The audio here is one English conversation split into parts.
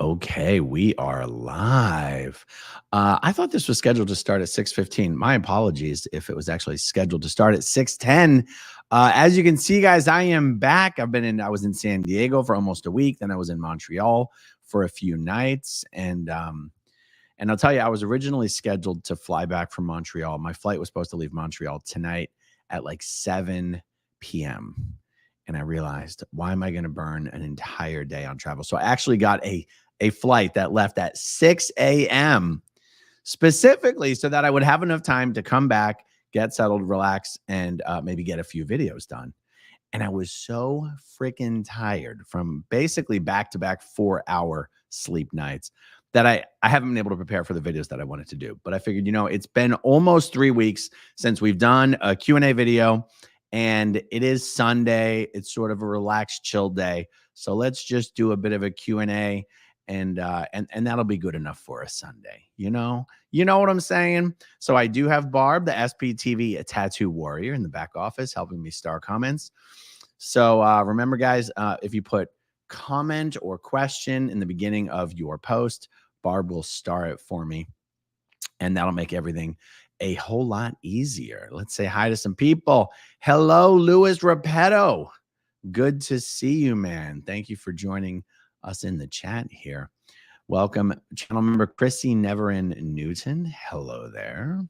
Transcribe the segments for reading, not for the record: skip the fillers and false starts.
Okay, we are live. I thought this was scheduled to start at 6:15. My apologies if it was actually scheduled to start at 6:10. As you can see, guys, I am back. I was in San Diego for almost a week. Then I was in Montreal for a few nights. And I'll tell you, I was originally scheduled to fly back from Montreal. My flight was supposed to leave Montreal tonight at like 7 p.m. And I realized, why am I going to burn an entire day on travel? So I actually got a flight that left at 6 a.m. specifically so that I would have enough time to come back, get settled, relax, and maybe get a few videos done. And I was so freaking tired from basically back-to-back 4-hour sleep nights that I haven't been able to prepare for the videos that I wanted to do. But I figured, it's been almost 3 weeks since we've done a Q&A video, and it is Sunday. It's sort of a relaxed, chill day. So let's just do a bit of a Q&A. And that'll be good enough for a Sunday. You know what I'm saying? So I do have Barb, the SPTV tattoo warrior in the back office, helping me star comments. So remember, guys, if you put comment or question in the beginning of your post, Barb will star it for me, and that'll make everything a whole lot easier. Let's say hi to some people. Hello, Louis Repetto. Good to see you, man. Thank you for joining us in the chat here. Welcome, channel member Chrissy Neverin Newton. Hello there.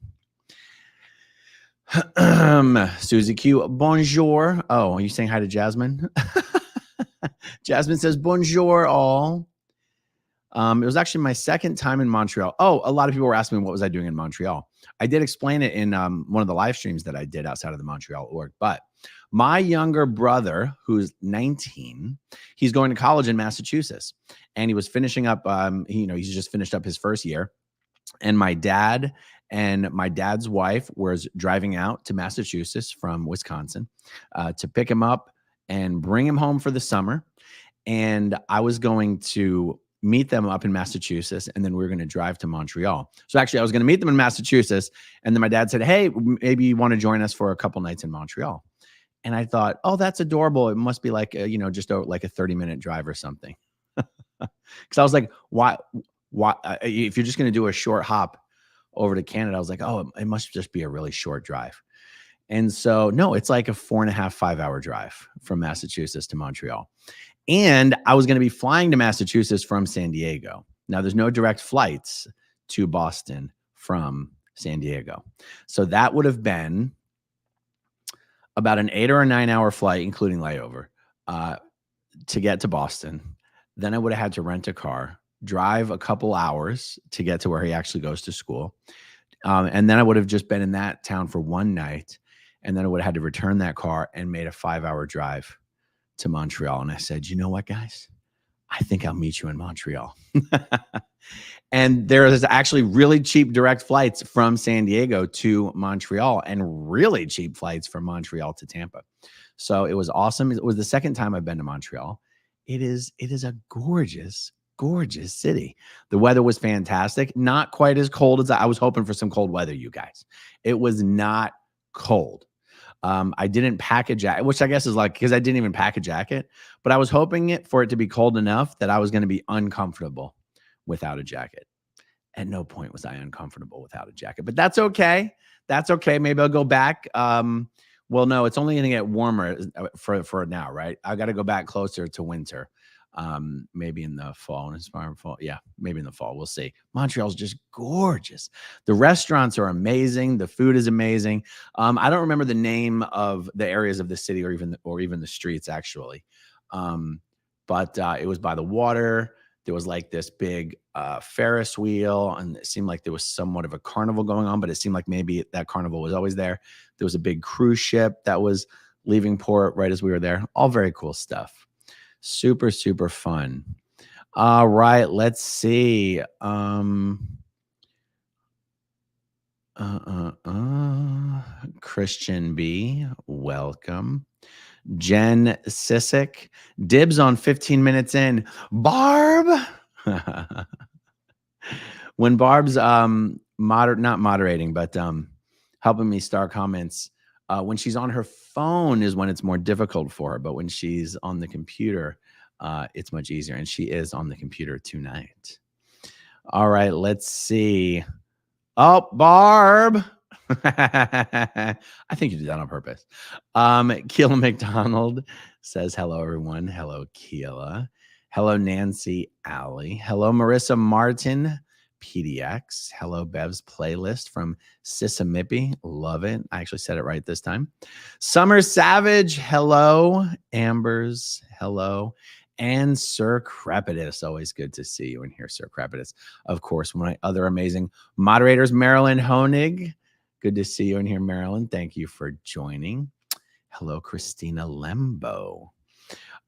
Susie Q, bonjour. Oh, are you saying hi to Jasmine? Jasmine says bonjour all. It was actually my second time in Montreal. Oh, a lot of people were asking me what was I doing in Montreal. I did explain it in one of the live streams that I did outside of the Montreal Org, but my younger brother, who's 19, he's going to college in Massachusetts, and he was finishing up, he's just finished up his first year. And my dad and my dad's wife was driving out to Massachusetts from Wisconsin to pick him up and bring him home for the summer. And I was going to meet them up in Massachusetts, and then we were going to drive to Montreal. So actually, I was going to meet them in Massachusetts, and then my dad said, hey, maybe you want to join us for a couple nights in Montreal. And I thought, oh, that's adorable. It must be like, just like a 30-minute drive or something. Because I was like, why, if you're just going to do a short hop over to Canada, I was like, oh, it must just be a really short drive. And so, no, it's like a 4.5, 5-hour drive from Massachusetts to Montreal. And I was going to be flying to Massachusetts from San Diego. Now, there's no direct flights to Boston from San Diego. So that would have been about an 8 or a 9-hour flight, including layover, to get to Boston. Then I would have had to rent a car, drive a couple hours to get to where he actually goes to school. And then I would have just been in that town for one night. And then I would have had to return that car and made a 5-hour drive to Montreal. And I said, you know what, guys? I think I'll meet you in Montreal. And there is actually really cheap direct flights from San Diego to Montreal and really cheap flights from Montreal to Tampa. So it was awesome. It was the second time I've been to Montreal. It is a gorgeous, gorgeous city. The weather was fantastic. Not quite as cold as I was hoping for. Some cold weather, you guys. It was not cold. I didn't pack a jacket, which I guess is like, because I didn't even pack a jacket, but I was hoping for it to be cold enough that I was going to be uncomfortable without a jacket. At no point was I uncomfortable without a jacket, but that's okay. That's okay. Maybe I'll go back. Well, no, it's only going to get warmer for now, right? I got to go back closer to winter. Maybe in the fall, Yeah, maybe in the fall. We'll see. Montreal's just gorgeous. The restaurants are amazing. The food is amazing. I don't remember the name of the areas of the city or even the streets actually. But it was by the water. There was like this big Ferris wheel, and it seemed like there was somewhat of a carnival going on, but it seemed like maybe that carnival was always there. There was a big cruise ship that was leaving port right as we were there. All very cool stuff. Super, super fun. All right, let's see. Christian B, welcome. Jen Sissick, dibs on 15 minutes in. Barb, when Barb's not moderating, but helping me star comments, when she's on her phone is when it's more difficult for her. But when she's on the computer, it's much easier. And she is on the computer tonight. All right, let's see. Oh, Barb. I think you did that on purpose. Keela McDonald says, hello, everyone. Hello, Keela. Hello, Nancy Alley. Hello, Marisa Martin, PDX. Hello, Bev's playlist from Sisamipi. Love it. I actually said it right this time. Summer Savage. Hello. Ambers. Hello. And Sir Crepitus. Always good to see you in here, Sir Crepitus. Of course, one of my other amazing moderators, Marilyn Honig. Good to see you in here, Marilyn. Thank you for joining. Hello, Christina Lembo.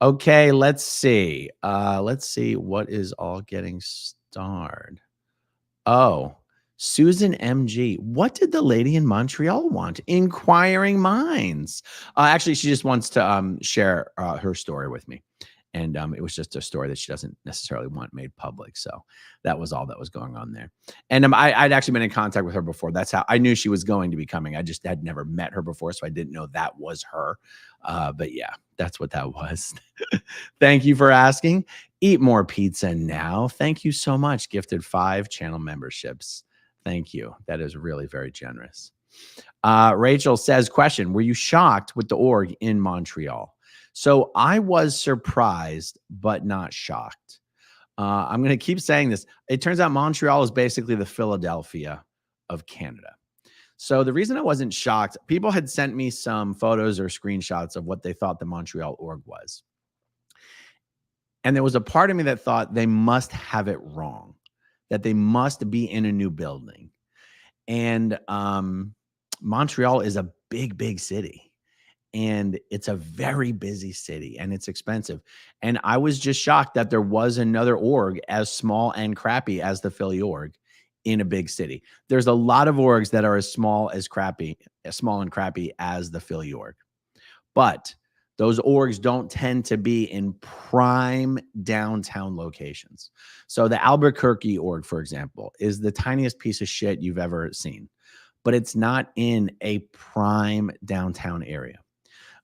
Okay, let's see. Let's see what is all getting started. Oh, Susan MG. What did the lady in Montreal want? Inquiring minds. Actually, she just wants to share her story with me. And it was just a story that she doesn't necessarily want made public. So that was all that was going on there. And I'd actually been in contact with her before. That's how I knew she was going to be coming. I just had never met her before, so I didn't know that was her. But yeah, that's what that was. Thank you for asking. Eat more pizza now. Thank you so much. Gifted 5 channel memberships. Thank you. That is really very generous. Rachel says, question, were you shocked with the org in Montreal? So I was surprised, but not shocked. I'm going to keep saying this. It turns out Montreal is basically the Philadelphia of Canada. So the reason I wasn't shocked, people had sent me some photos or screenshots of what they thought the Montreal org was. And there was a part of me that thought they must have it wrong, that they must be in a new building. And Montreal is a big, big city. And it's a very busy city and it's expensive. And I was just shocked that there was another org as small and crappy as the Philly org in a big city. There's a lot of orgs that are as small and crappy as the Philly org. But those orgs don't tend to be in prime downtown locations. So the Albuquerque org, for example, is the tiniest piece of shit you've ever seen, but it's not in a prime downtown area.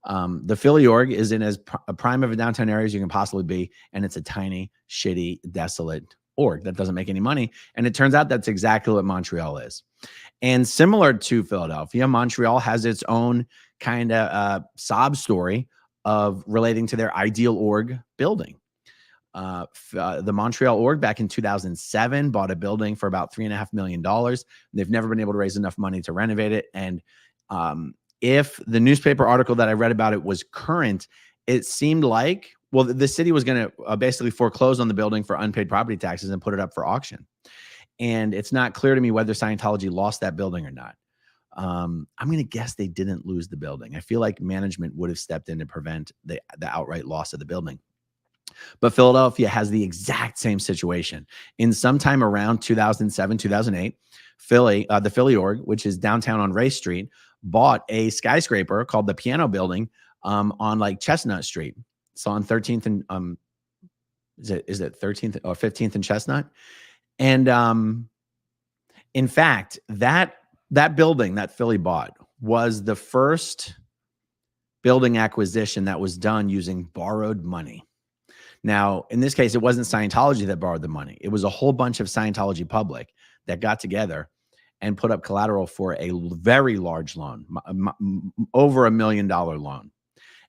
The Philly org is in as prime of a downtown area as you can possibly be, and it's a tiny, shitty, desolate org that doesn't make any money. And it turns out that's exactly what Montreal is. And similar to Philadelphia, Montreal has its own kind of sob story of relating to their ideal org building. The Montreal org back in 2007 bought a building for about $3.5 million. They've never been able to raise enough money to renovate it. And if the newspaper article that I read about it was current, it seemed like, well, the city was going to basically foreclose on the building for unpaid property taxes and put it up for auction. And it's not clear to me whether Scientology lost that building or not. I'm going to guess they didn't lose the building. I feel like management would have stepped in to prevent the outright loss of the building. But Philadelphia has the exact same situation. In sometime around 2007, 2008, the Philly org, which is downtown on Ray Street, bought a skyscraper called the Piano Building on like Chestnut Street. So on 13th and is it 13th or 15th and Chestnut? And in fact, that building that Philly bought was the first building acquisition that was done using borrowed money. Now, in this case, it wasn't Scientology that borrowed the money. It was a whole bunch of Scientology public that got together and put up collateral for a very large loan, over $1 million loan,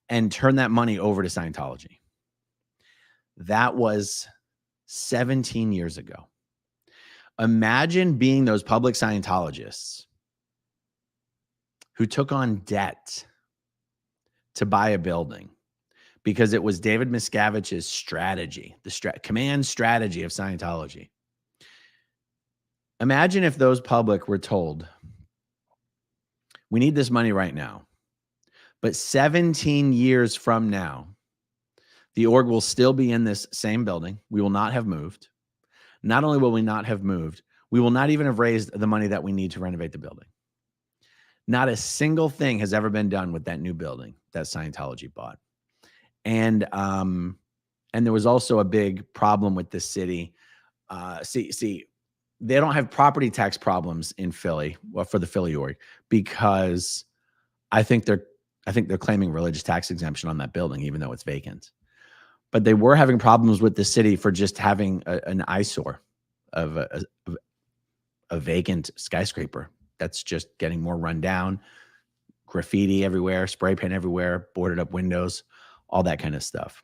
and turned that money over to Scientology. That was 17 years ago. Imagine being those public Scientologists who took on debt to buy a building because it was David Miscavige's strategy, the command strategy of Scientology. Imagine if those public were told, we need this money right now, but 17 years from now, the org will still be in this same building. We will not have moved. Not only will we not have moved, we will not even have raised the money that we need to renovate the building. Not a single thing has ever been done with that new building that Scientology bought. And there was also a big problem with the city. They don't have property tax problems in Philly, well, for the Philly org, because I think they're claiming religious tax exemption on that building, even though it's vacant. but they were having problems with the city for just having an eyesore of a vacant skyscraper that's just getting more run down, graffiti everywhere, spray paint everywhere, boarded up windows, all that kind of stuff.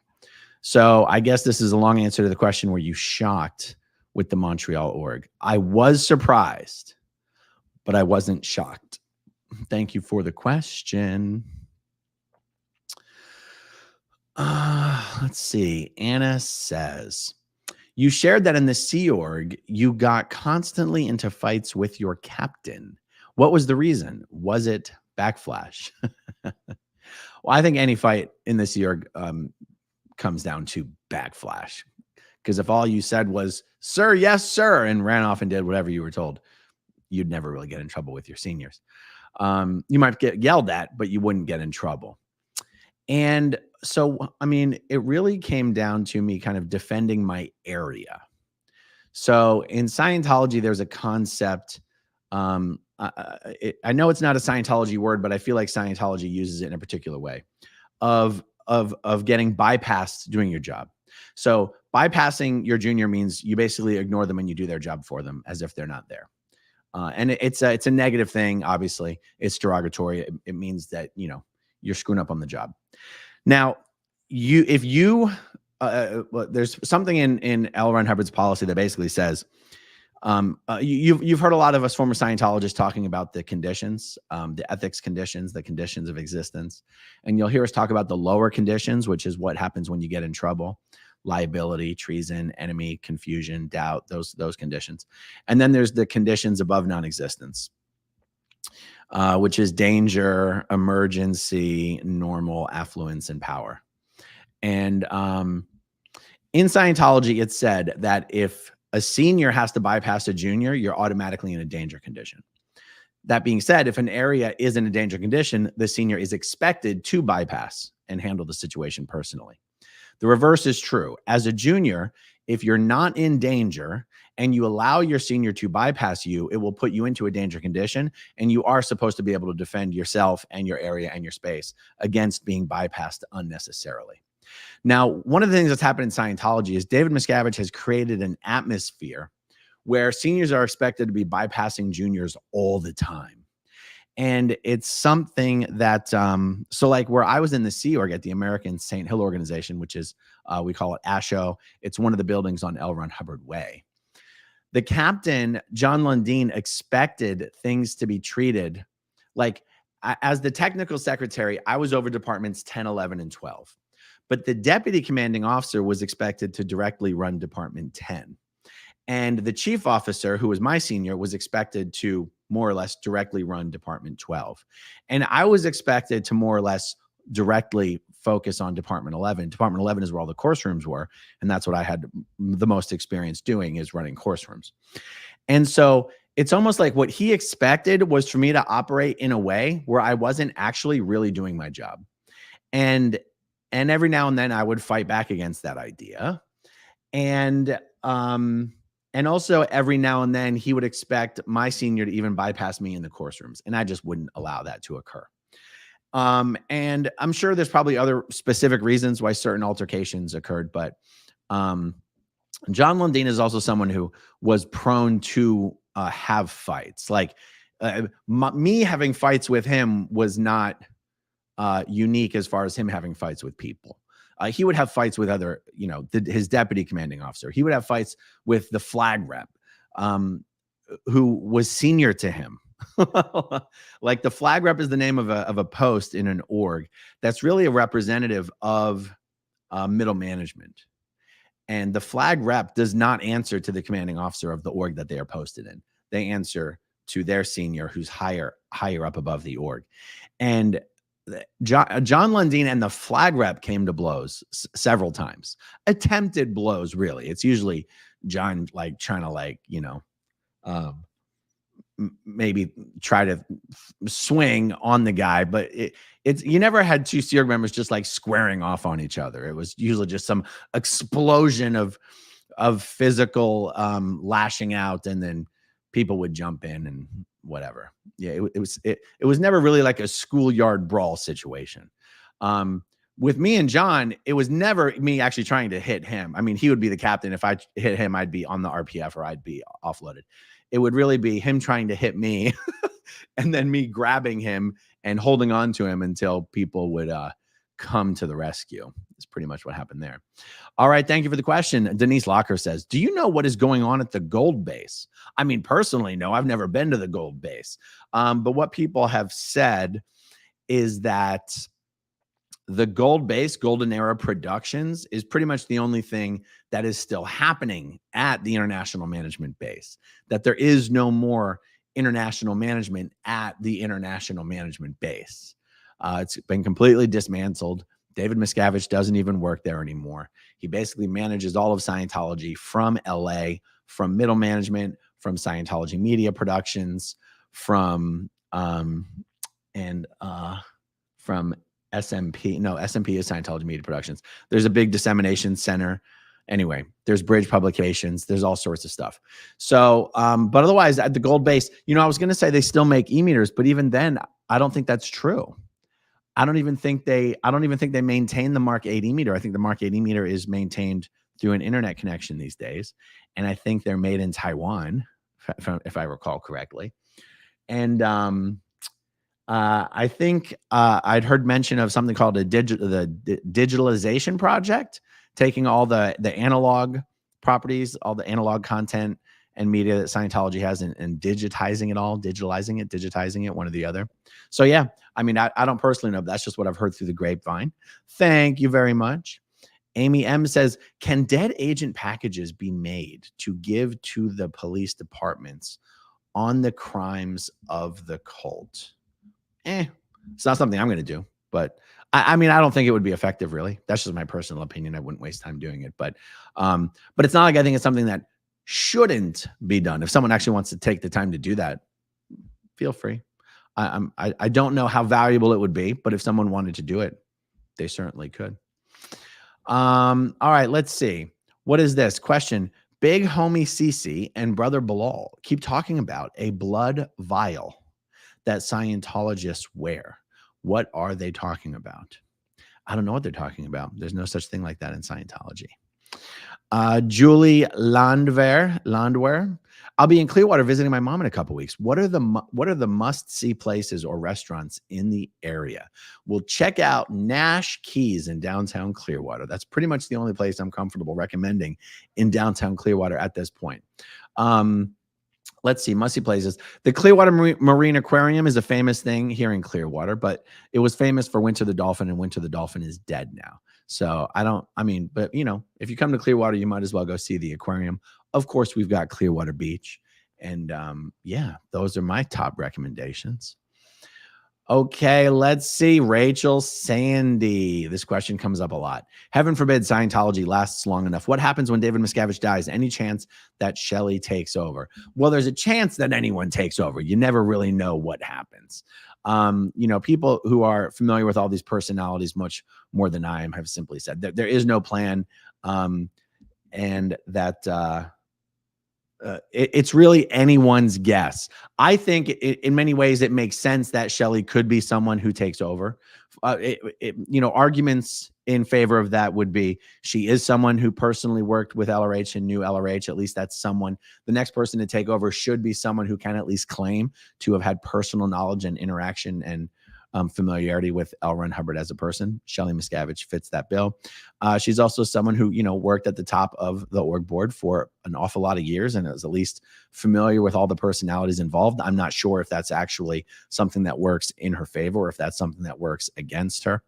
So I guess this is a long answer to the question, were you shocked with the Montreal Org? I was surprised, but I wasn't shocked. Thank you for the question. Let's see. Anna says, you shared that in the Sea Org, you got constantly into fights with your captain. What was the reason? Was it backflash? Well, I think any fight in the Sea Org comes down to backflash. Because if all you said was, sir, yes, sir, and ran off and did whatever you were told, you'd never really get in trouble with your seniors. You might get yelled at, but you wouldn't get in trouble. And so, I mean, it really came down to me kind of defending my area. So in Scientology, there's a concept. I know it's not a Scientology word, but I feel like Scientology uses it in a particular way of getting bypassed doing your job. So bypassing your junior means you basically ignore them and you do their job for them as if they're not there. And it's a negative thing. Obviously, it's derogatory. It means that, you know, you're screwing up on the job. Now, well, there's something in L. Ron Hubbard's policy that basically says, you've heard a lot of us former Scientologists talking about the conditions, the ethics conditions, the conditions of existence. And you'll hear us talk about the lower conditions, which is what happens when you get in trouble: liability, treason, enemy, confusion, doubt, those conditions. And then there's the conditions above non-existence, which is danger, emergency, normal, affluence, and power. And in Scientology, it's said that if a senior has to bypass a junior, you're automatically in a danger condition. That being said, if an area is in a danger condition, the senior is expected to bypass and handle the situation personally. The reverse is true. As a junior, if you're not in danger and you allow your senior to bypass you, it will put you into a danger condition, and you are supposed to be able to defend yourself and your area and your space against being bypassed unnecessarily. Now, one of the things that's happened in Scientology is David Miscavige has created an atmosphere where seniors are expected to be bypassing juniors all the time. And it's something that, so like where I was in the Sea Org at the American St. Hill organization, which is, we call it ASHO. It's one of the buildings on L. Ron Hubbard Way. The captain, John Lundeen, expected things to be treated like, as the technical secretary, I was over departments 10, 11, and 12. But the deputy commanding officer was expected to directly run Department 10. And the chief officer, who was my senior, was expected to more or less directly run Department 12. And I was expected to more or less directly focus on Department 11. Department 11 is where all the course rooms were. And that's what I had the most experience doing, is running course rooms. And so it's almost like what he expected was for me to operate in a way where I wasn't actually really doing my job. And every now and then I would fight back against that idea. And also every now and then he would expect my senior to even bypass me in the course rooms. And I just wouldn't allow that to occur. And I'm sure there's probably other specific reasons why certain altercations occurred, but John Lundeen is also someone who was prone to have fights. Like me having fights with him was not unique as far as him having fights with people. He would have fights with other, you know, his deputy commanding officer. He would have fights with the flag rep, who was senior to him. Like the flag rep is the name of a post in an org that's really a representative of middle management. And the flag rep does not answer to the commanding officer of the org that they are posted in. They answer to their senior, who's higher up above the org. And John Lundeen and the flag rep came to blows several times. Attempted blows, really. It's usually John like trying to, like, you know, maybe try to swing on the guy, but it's you never had two Sea Org members just like squaring off on each other. It was usually just some explosion of physical lashing out, and then people would jump in and whatever. Yeah, it was never really like a schoolyard brawl situation. with me and John, it was never me actually trying to hit him. I mean, he would be the captain. If I hit him, I'd be on the RPF or I'd be offloaded. It would really be him trying to hit me and then me grabbing him and holding on to him until people would come to the rescue. That's pretty much what happened there. All right. Thank you for the question. Denise Locker says, do you know what is going on at the gold base? I mean, personally, no, I've never been to the gold base. But what people have said is that the gold base, Golden Era Productions, is pretty much the only thing that is still happening at the international management base, that there is no more international management at the international management base. It's been completely dismantled. David Miscavige doesn't even work there anymore. He basically manages all of Scientology from LA, from middle management, from Scientology Media Productions, from SMP. No, SMP is Scientology Media Productions. There's a big dissemination center. Anyway, there's Bridge Publications. There's all sorts of stuff. So, but otherwise at the gold base, I was going to say they still make e-meters, but even then, I don't think that's true. I don't even think they maintain the Mark 8 e-meter. I think the Mark 8 e-meter is maintained through an internet connection these days. And I think they're made in Taiwan, if I recall correctly. And, I think I'd heard mention of something called the digitalization project, taking all the analog properties, all the analog content and media that Scientology has and digitizing it all, digitizing it, one or the other. So yeah, I mean, I don't personally know, but that's just what I've heard through the grapevine. Thank you very much. Amy M says, can dead agent packages be made to give to the police departments on the crimes of the cult? It's not something I'm going to do, but I mean, I don't think it would be effective, really. That's just my personal opinion. I wouldn't waste time doing it, but it's not like I think it's something that shouldn't be done. If someone actually wants to take the time to do that, feel free. I don't know how valuable it would be, but if someone wanted to do it, they certainly could. All right, let's see. What is this question? Big homie Cece and brother Bilaal keep talking about a blood vial that Scientologists wear. What are they talking about? I don't know what they're talking about. There's no such thing like that in Scientology. Julie Landwehr. I'll be in Clearwater visiting my mom in a couple weeks. What are the must-see places or restaurants in the area? We'll check out Nash Keys in downtown Clearwater. That's pretty much the only place I'm comfortable recommending in downtown Clearwater at this point. Let's see, must-see places. The Clearwater Marine Aquarium is a famous thing here in Clearwater, but it was famous for Winter the Dolphin, and Winter the Dolphin is dead now. So but if you come to Clearwater, you might as well go see the aquarium. Of course, we've got Clearwater Beach. And yeah, those are my top recommendations. Okay, let's see. Rachel Sandy. This question comes up a lot. Heaven forbid Scientology lasts long enough. What happens when David Miscavige dies? Any chance that Shelly takes over? Well, there's a chance that anyone takes over. You never really know what happens. People who are familiar with all these personalities much more than I am have simply said that there is no plan, and that it's really anyone's guess. I think in many ways it makes sense that Shelly could be someone who takes over. Arguments in favor of that would be she is someone who personally worked with LRH and knew LRH. At least that's someone. The next person to take over should be someone who can at least claim to have had personal knowledge and interaction and familiarity with L. Ron Hubbard as a person. Shelly Miscavige fits that bill. She's also someone who, worked at the top of the org board for an awful lot of years and is at least familiar with all the personalities involved. I'm not sure if that's actually something that works in her favor or if that's something that works against her.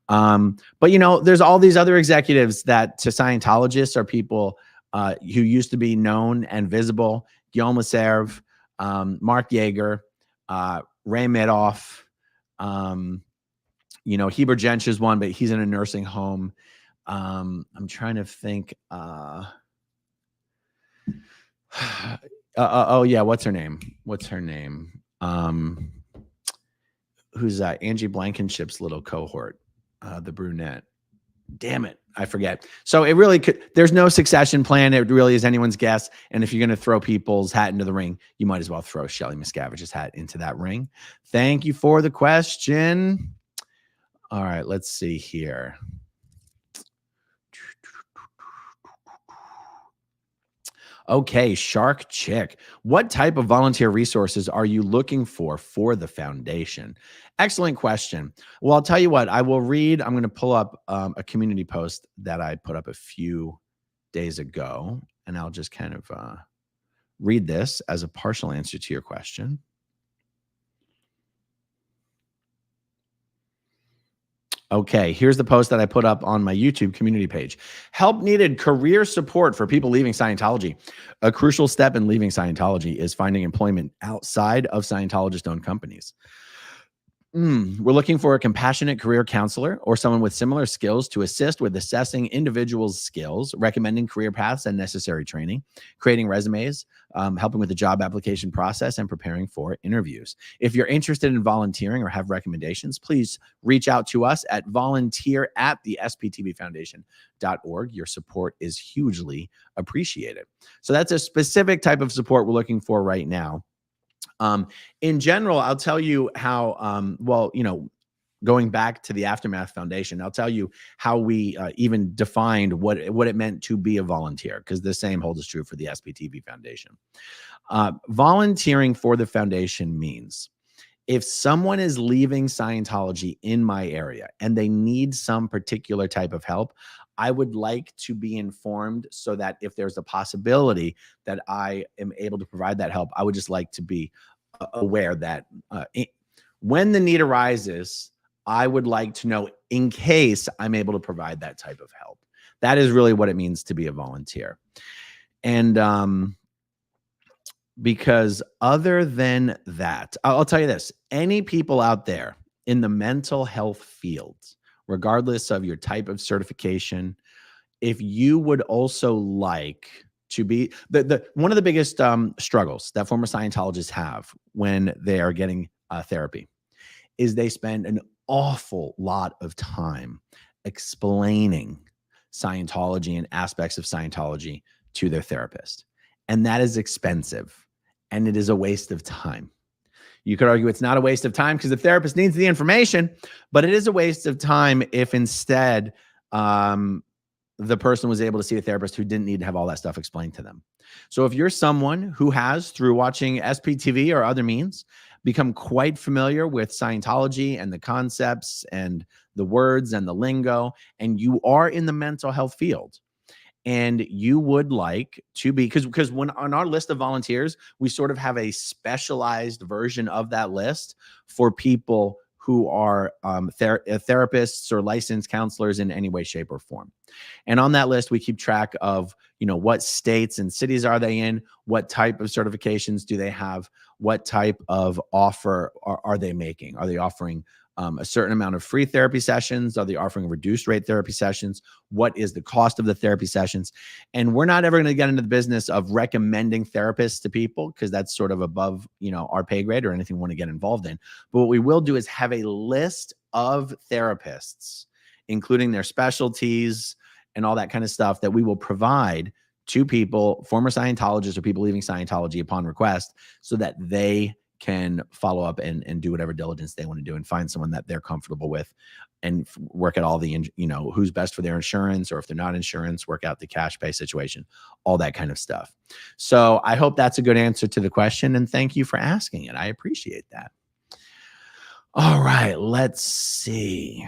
But there's all these other executives that to Scientologists are people who used to be known and visible. Guillaume Leserve, Mark Yeager, Ray Madoff. Heber Jensch is one, but he's in a nursing home. I'm trying to think. Yeah. What's her name? Who's Angie Blankenship's little cohort, the brunette. Damn it, I forget. So it really could. There's no succession plan. It really is anyone's guess. And if you're going to throw people's hat into the ring, you might as well throw Shelly Miscavige's hat into that ring. Thank you for the question. All right, let's see here. Okay, Shark Chick. What type of volunteer resources are you looking for the foundation? Excellent question. Well, I'll tell you what, I'm going to pull up a community post that I put up a few days ago, and I'll just kind of read this as a partial answer to your question. Okay, here's the post that I put up on my YouTube community page. Help needed career support for people leaving Scientology. A crucial step in leaving Scientology is finding employment outside of Scientologist-owned companies. We're looking for a compassionate career counselor or someone with similar skills to assist with assessing individuals' skills, recommending career paths and necessary training, creating resumes, helping with the job application process, and preparing for interviews. If you're interested in volunteering or have recommendations, please reach out to us at volunteer@thesptvfoundation.org. Your support is hugely appreciated. So that's a specific type of support we're looking for right now. In general, I'll tell you how, going back to the Aftermath Foundation, I'll tell you how we even defined what it meant to be a volunteer, because the same holds true for the SPTV Foundation. Volunteering for the foundation means if someone is leaving Scientology in my area and they need some particular type of help, I would like to be informed so that if there's a possibility that I am able to provide that help, I would just like to be aware that when the need arises, I would like to know in case I'm able to provide that type of help. That is really what it means to be a volunteer. And because other than that, I'll tell you this, any people out there in the mental health field, regardless of your type of certification, if you would also like to be one of the biggest struggles that former Scientologists have when they are getting therapy is they spend an awful lot of time explaining Scientology and aspects of Scientology to their therapist. And that is expensive and it is a waste of time. You could argue it's not a waste of time because the therapist needs the information, but it is a waste of time if instead the person was able to see a therapist who didn't need to have all that stuff explained to them. So if you're someone who has, through watching SPTV or other means, become quite familiar with Scientology and the concepts and the words and the lingo, and you are in the mental health field, and you would like to be, because when on our list of volunteers, we sort of have a specialized version of that list for people who are therapists or licensed counselors in any way, shape, or form. And on that list, we keep track of, what states and cities are they in, what type of certifications do they have, what type of offer are they making? Are they offering a certain amount of free therapy sessions? Are they offering reduced rate therapy sessions? What is the cost of the therapy sessions? And we're not ever going to get into the business of recommending therapists to people because that's sort of above, our pay grade or anything we want to get involved in. But what we will do is have a list of therapists, including their specialties and all that kind of stuff, that we will provide to people, former Scientologists or people leaving Scientology upon request, so that they can follow up and do whatever diligence they want to do and find someone that they're comfortable with and work at all the, who's best for their insurance, or if they're not insurance, work out the cash pay situation, all that kind of stuff. So I hope that's a good answer to the question. And thank you for asking it. I appreciate that. All right, let's see.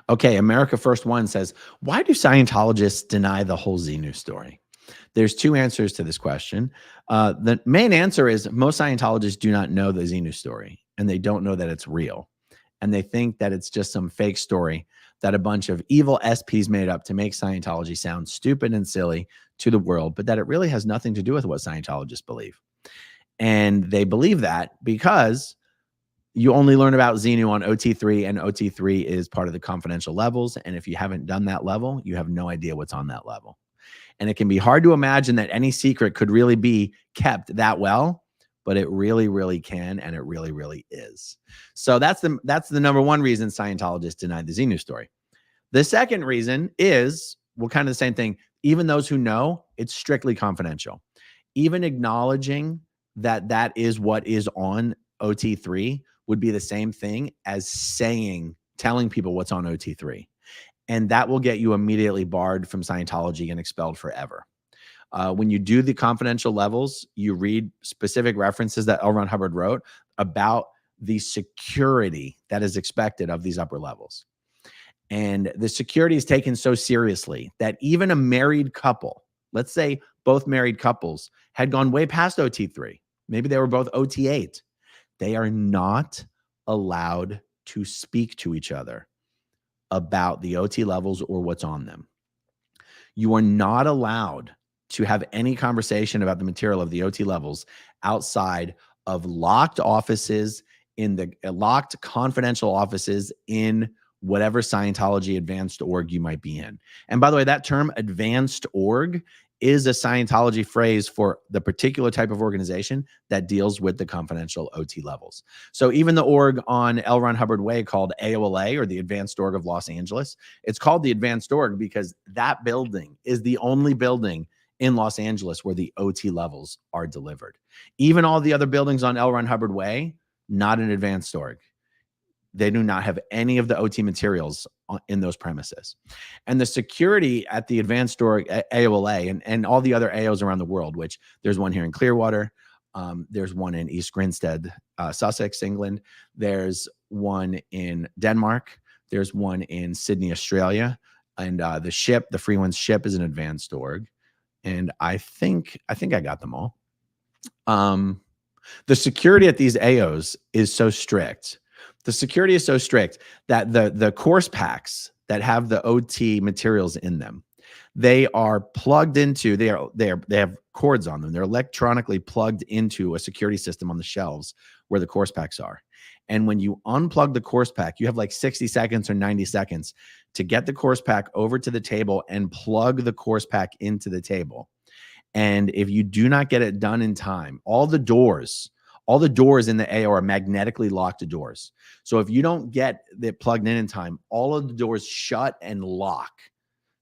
Okay, America First One says, why do Scientologists deny the whole Xenu story? There's two answers to this question. The main answer is most Scientologists do not know the Xenu story, and they don't know that it's real. And they think that it's just some fake story that a bunch of evil SPs made up to make Scientology sound stupid and silly to the world, but that it really has nothing to do with what Scientologists believe. And they believe that because you only learn about Xenu on OT3, and OT3 is part of the confidential levels. And if you haven't done that level, you have no idea what's on that level. And it can be hard to imagine that any secret could really be kept that well, but it really, really can. And it really, really is. So that's the number one reason Scientologists deny the Xenu story. The second reason is, well, kind of the same thing. Even those who know, it's strictly confidential. Even acknowledging that that is what is on OT3 would be the same thing as telling people what's on OT3. And that will get you immediately barred from Scientology and expelled forever. When you do the confidential levels, you read specific references that L. Ron Hubbard wrote about the security that is expected of these upper levels. And the security is taken so seriously that even a married couple, let's say both married couples, had gone way past OT3. Maybe they were both OT8. They are not allowed to speak to each other about the OT levels or what's on them. You are not allowed to have any conversation about the material of the OT levels outside of locked offices, in the locked confidential offices in whatever Scientology advanced org you might be in. And by the way, that term advanced org is a Scientology phrase for the particular type of organization that deals with the confidential OT levels. So even the org on L. Ron Hubbard Way called AOLA, or the Advanced Org of Los Angeles, it's called the Advanced Org because that building is the only building in Los Angeles where the OT levels are delivered. Even all the other buildings on L. Ron Hubbard Way, not an advanced org. They do not have any of the OT materials in those premises. And the security at the advanced org, AOLA, and all the other AOs around the world, which there's one here in Clearwater, there's one in East Grinstead, Sussex, England. There's one in Denmark. There's one in Sydney, Australia. And the Freelands ship is an advanced org. And I think I got them all. The security at these AOs is so strict. The security is so strict that the course packs that have the OT materials in them, they are plugged into, they have cords on them. They're electronically plugged into a security system on the shelves where the course packs are. And when you unplug the course pack, you have like 60 seconds or 90 seconds to get the course pack over to the table and plug the course pack into the table. And if you do not get it done in time, all the doors in the AO are magnetically locked doors. So if you don't get it plugged in time, all of the doors shut and lock,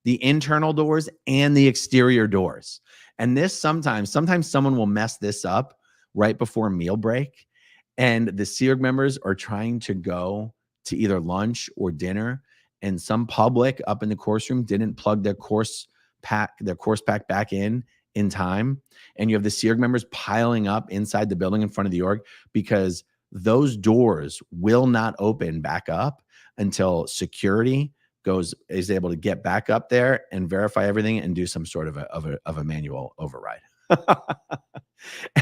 the internal doors and the exterior doors. And this sometimes someone will mess this up right before meal break. And the SEERG members are trying to go to either lunch or dinner. And some public up in the course room didn't plug their course pack back in time. And you have the SEERG members piling up inside the building in front of the org because those doors will not open back up until security is able to get back up there and verify everything and do some sort of a manual override.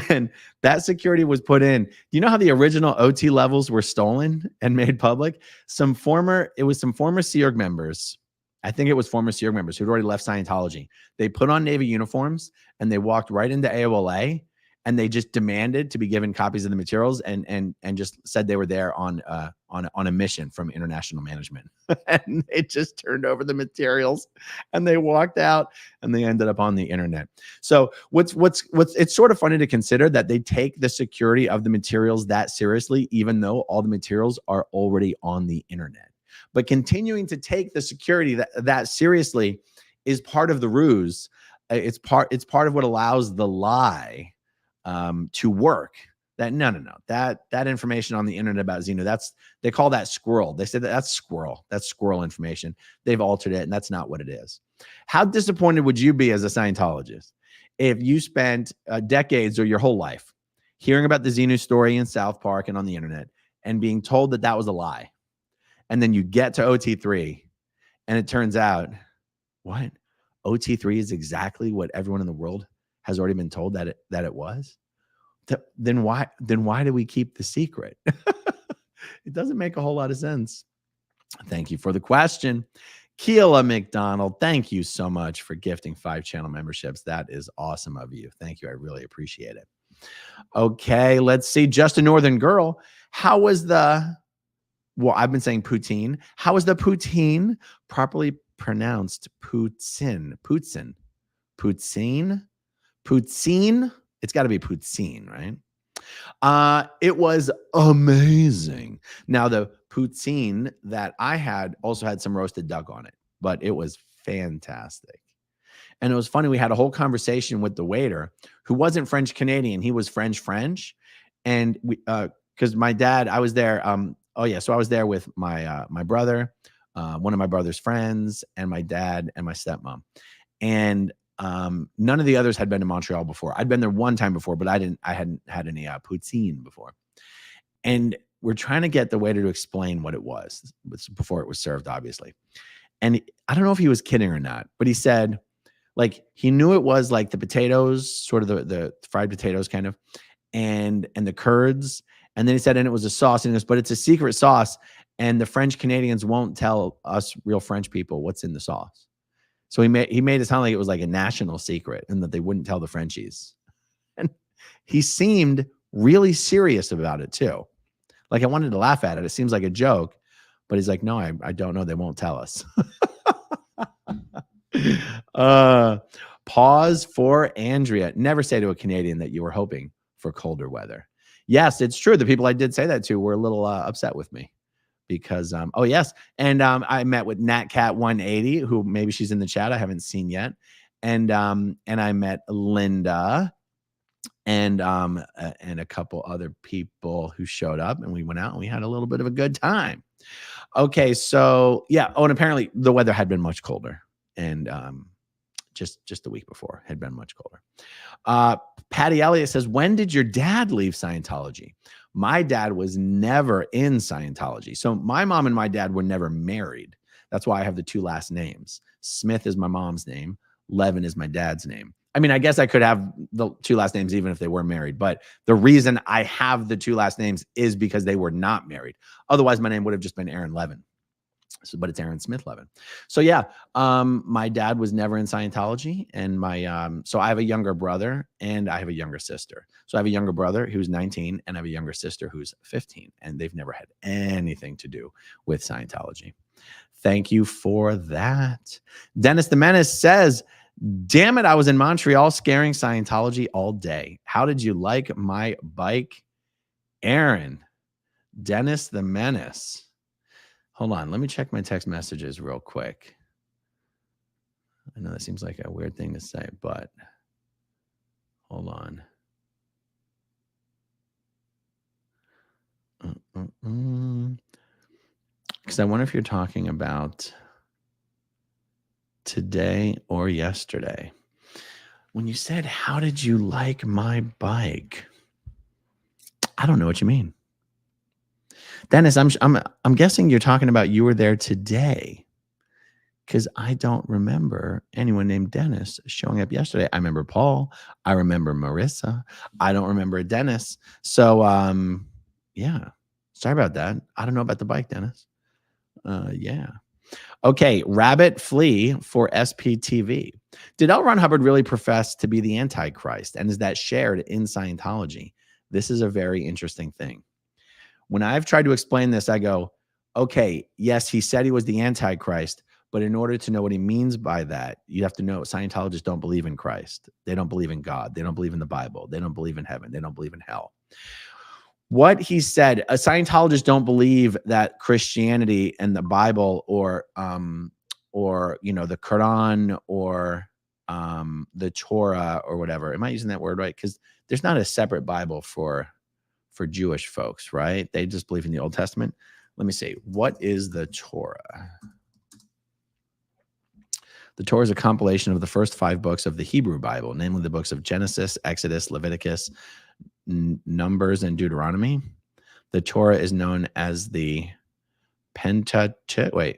And that security was put in. Do you know how the original OT levels were stolen and made public? It was some former SEERG members. I think it was former SEERG members who'd already left Scientology. They put on Navy uniforms and they walked right into AOLA and they just demanded to be given copies of the materials and just said they were there on a mission from international management. And they just turned over the materials and they walked out and they ended up on the internet. So what's it's sort of funny to consider that they take the security of the materials that seriously, even though all the materials are already on the internet. But continuing to take the security that seriously is part of the ruse. It's part of what allows the lie to work. That no, that information on the internet about Xenu, they call that squirrel. They said that's squirrel information. They've altered it, and that's not what it is. How disappointed would you be as a Scientologist if you spent decades or your whole life hearing about the Xenu story in South Park and on the internet and being told that that was a lie? And then you get to OT3 and it turns out, what? OT3 is exactly what everyone in the world has already been told that it was. Then why do we keep the secret? It doesn't make a whole lot of sense. Thank you for the question. Keela McDonald, thank you so much for gifting 5 channel memberships. That is awesome of you. Thank you. I really appreciate it. Okay, let's see. Just a Northern Girl. How was I've been saying poutine. How is the poutine properly pronounced? Poutine. It's got to be poutine, right? It was amazing. Now, the poutine that I had also had some roasted duck on it, but it was fantastic. And it was funny. We had a whole conversation with the waiter who wasn't French Canadian. He was French. And we, cause my dad, I was there. So I was there with my brother, one of my brother's friends, and my dad and my stepmom. And none of the others had been to Montreal before. I'd been there one time before, but I hadn't had any poutine before. And we're trying to get the waiter to explain what it was before it was served, obviously. And I don't know if he was kidding or not, but he said, like, he knew it was like the potatoes, sort of the fried potatoes kind of, and the curds. And then he said, and it was a sauce. And he goes, but it's a secret sauce. And the French Canadians won't tell us real French people what's in the sauce. So he made it sound like it was like a national secret and that they wouldn't tell the Frenchies. And he seemed really serious about it too. Like, I wanted to laugh at it. It seems like a joke, but he's like, no, I don't know. They won't tell us. Pause for Andrea. Never say to a Canadian that you were hoping for colder weather. Yes, it's true. The people I did say that to were a little upset with me because, oh yes. And I met with NatCat180, who maybe she's in the chat. I haven't seen yet. And I met Linda and a couple other people who showed up, and we went out and we had a little bit of a good time. Okay. So yeah. Oh, and apparently the weather had been much colder, and just the week before had been much colder. Patty Elliott says, when did your dad leave Scientology? My dad was never in Scientology. So my mom and my dad were never married. That's why I have the two last names. Smith is my mom's name. Levin is my dad's name. I mean, I guess I could have the two last names even if they were married. But the reason I have the two last names is because they were not married. Otherwise, my name would have just been Aaron Levin. So, but it's Asmithlevin. So yeah, my dad was never in Scientology, and so I have a younger brother and I have a younger sister. So I have a younger brother who's 19 and I have a younger sister who's 15, and they've never had anything to do with Scientology. Thank you for that. Dennis the Menace says, damn it, I was in Montreal scaring Scientology all day. How did you like my bike? Aaron, Dennis the Menace. Hold on, let me check my text messages real quick. I know that seems like a weird thing to say, but hold on. Because I wonder if you're talking about today or yesterday. When you said, how did you like my bike? I don't know what you mean. Dennis, I'm guessing you're talking about you were there today, because I don't remember anyone named Dennis showing up yesterday. I remember Paul. I remember Marisa. I don't remember Dennis. So, yeah, sorry about that. I don't know about the bike, Dennis. Yeah. Okay, Rabbit Flea for SPTV. Did L. Ron Hubbard really profess to be the Antichrist, and is that shared in Scientology? This is a very interesting thing. When I've tried to explain this, I go, okay, yes, he said he was the Antichrist, but in order to know what he means by that, you have to know Scientologists don't believe in Christ. They don't believe in God. They don't believe in the Bible. They don't believe in heaven. They don't believe in hell. What he said, Scientologists don't believe that Christianity and the Bible or the Quran or the Torah or whatever. Am I using that word right? Because there's not a separate Bible for Jewish folks, right? They just believe in the Old Testament. Let me see. What is the Torah? The Torah is a compilation of the first 5 books of the Hebrew Bible, namely the books of Genesis, Exodus, Leviticus, Numbers, and Deuteronomy. The Torah is known as the Pentateuch, or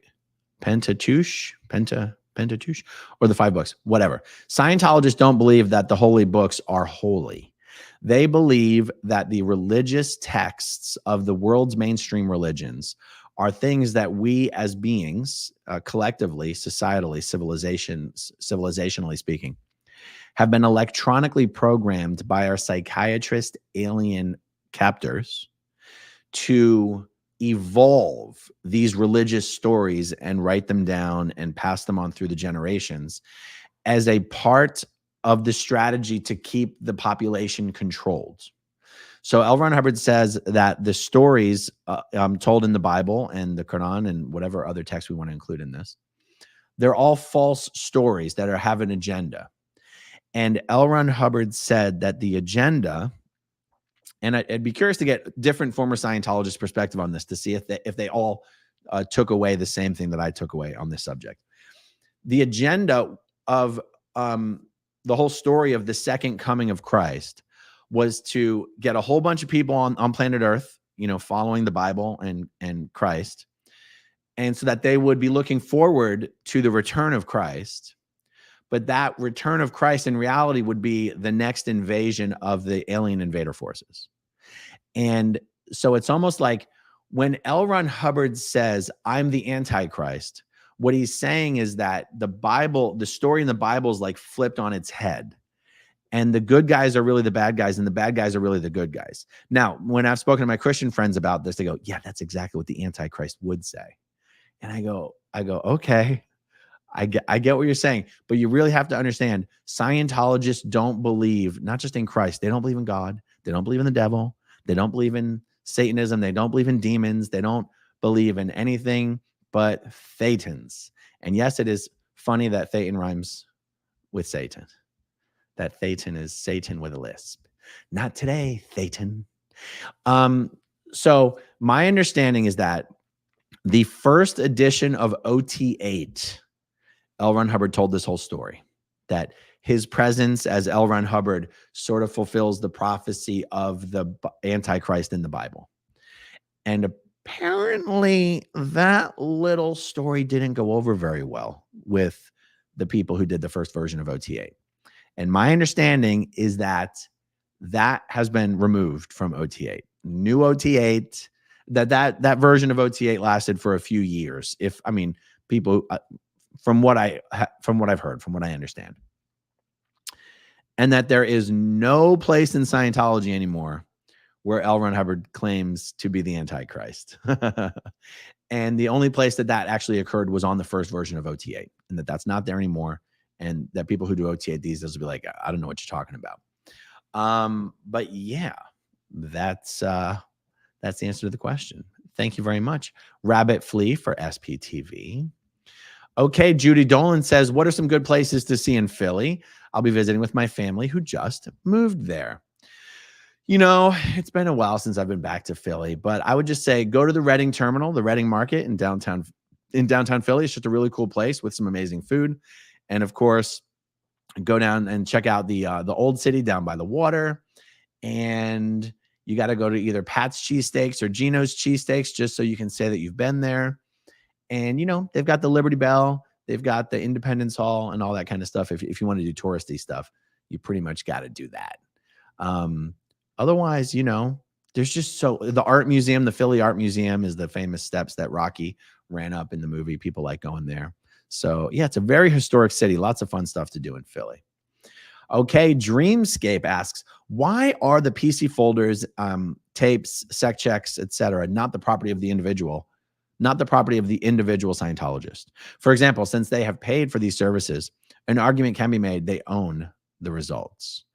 the 5 books, whatever. Scientologists don't believe that the holy books are holy. They believe that the religious texts of the world's mainstream religions are things that we as beings, collectively, societally, civilizationally speaking, have been electronically programmed by our psychiatrist alien captors to evolve these religious stories and write them down and pass them on through the generations as a part of the strategy to keep the population controlled. So L. Ron Hubbard says that the stories told in the Bible and the Quran and whatever other text we want to include in this, They're all false stories that have an agenda. And L. Ron Hubbard said that the agenda, and I'd be curious to get different former Scientologists' perspective on this to see if they all took away the same thing that I took away on this subject. The agenda of the whole story of the second coming of Christ was to get a whole bunch of people on planet Earth, following the Bible and Christ, and so that they would be looking forward to the return of Christ. But that return of Christ in reality would be the next invasion of the alien invader forces. And so it's almost like when L. Ron Hubbard says, I'm the Antichrist, what he's saying is that the story in the Bible is like flipped on its head. And the good guys are really the bad guys, and the bad guys are really the good guys. Now, when I've spoken to my Christian friends about this, they go, yeah, that's exactly what the Antichrist would say. And I go, okay, I get what you're saying, but you really have to understand, Scientologists don't believe, not just in Christ, they don't believe in God, they don't believe in the devil, they don't believe in Satanism, they don't believe in demons, they don't believe in anything but Thetans. And yes, it is funny that Thetan rhymes with Satan. That Thetan is Satan with a lisp. Not today, Thetan. So my understanding is that the first edition of OT8, L. Ron Hubbard told this whole story, that his presence as L. Ron Hubbard sort of fulfills the prophecy of the Antichrist in the Bible. And apparently that little story didn't go over very well with the people who did the first version of OT8. And my understanding is that has been removed from OT8. New OT8, that version of OT8 lasted for a few years. People, from what I've heard, from what I understand, and that there is no place in Scientology anymore where L. Ron Hubbard claims to be the Antichrist. And the only place that actually occurred was on the first version of OT8, and that's not there anymore. And that people who do OT8 these days will be like, I don't know what you're talking about. But yeah, that's the answer to the question. Thank you very much. Rabbit Flea for SPTV. Okay, Judy Dolan says, what are some good places to see in Philly? I'll be visiting with my family who just moved there. It's been a while since I've been back to Philly, but I would just say go to the Reading Terminal, the Reading Market in downtown Philly. It's just a really cool place with some amazing food. And of course, go down and check out the Old City down by the water. And you got to go to either Pat's Cheesesteaks or Geno's Cheesesteaks just so you can say that you've been there. And, they've got the Liberty Bell, they've got the Independence Hall and all that kind of stuff. If you want to do touristy stuff, you pretty much got to do that. Otherwise, there's just the art museum, the Philly Art Museum is the famous steps that Rocky ran up in the movie. People like going there. So yeah, it's a very historic city. Lots of fun stuff to do in Philly. Okay, Dreamscape asks, why are the PC folders, tapes, sec checks, etc., not the property of the individual Scientologist? For example, since they have paid for these services, an argument can be made they own the results.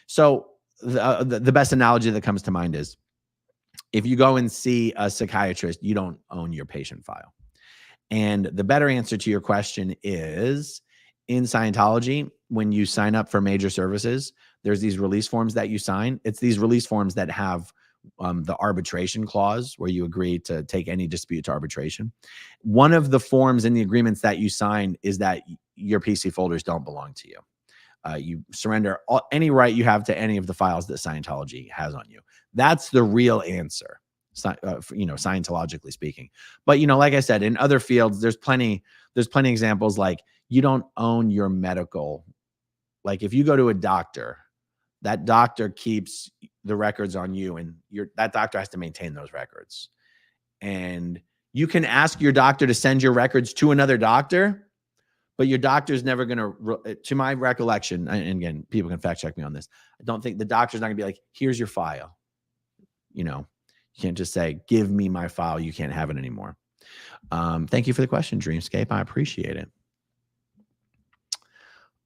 So the best analogy that comes to mind is if you go and see a psychiatrist, you don't own your patient file. And the better answer to your question is, in Scientology, when you sign up for major services, there's these release forms that you sign. It's these release forms that have the arbitration clause where you agree to take any dispute to arbitration. One of the forms in the agreements that you sign is that your PC folders don't belong to you. You surrender any right you have to any of the files that Scientology has on you. That's the real answer. Scientologically speaking. But, like I said, in other fields, there's plenty examples. Like, you don't own your medical. Like, if you go to a doctor, that doctor keeps the records on you, and that doctor has to maintain those records. And you can ask your doctor to send your records to another doctor, but your doctor's never going to my recollection, and again, people can fact check me on this, I don't think the doctor's not gonna be like, here's your file. You can't just say, give me my file. You can't have it anymore. Thank you for the question, Dreamscape. I appreciate it.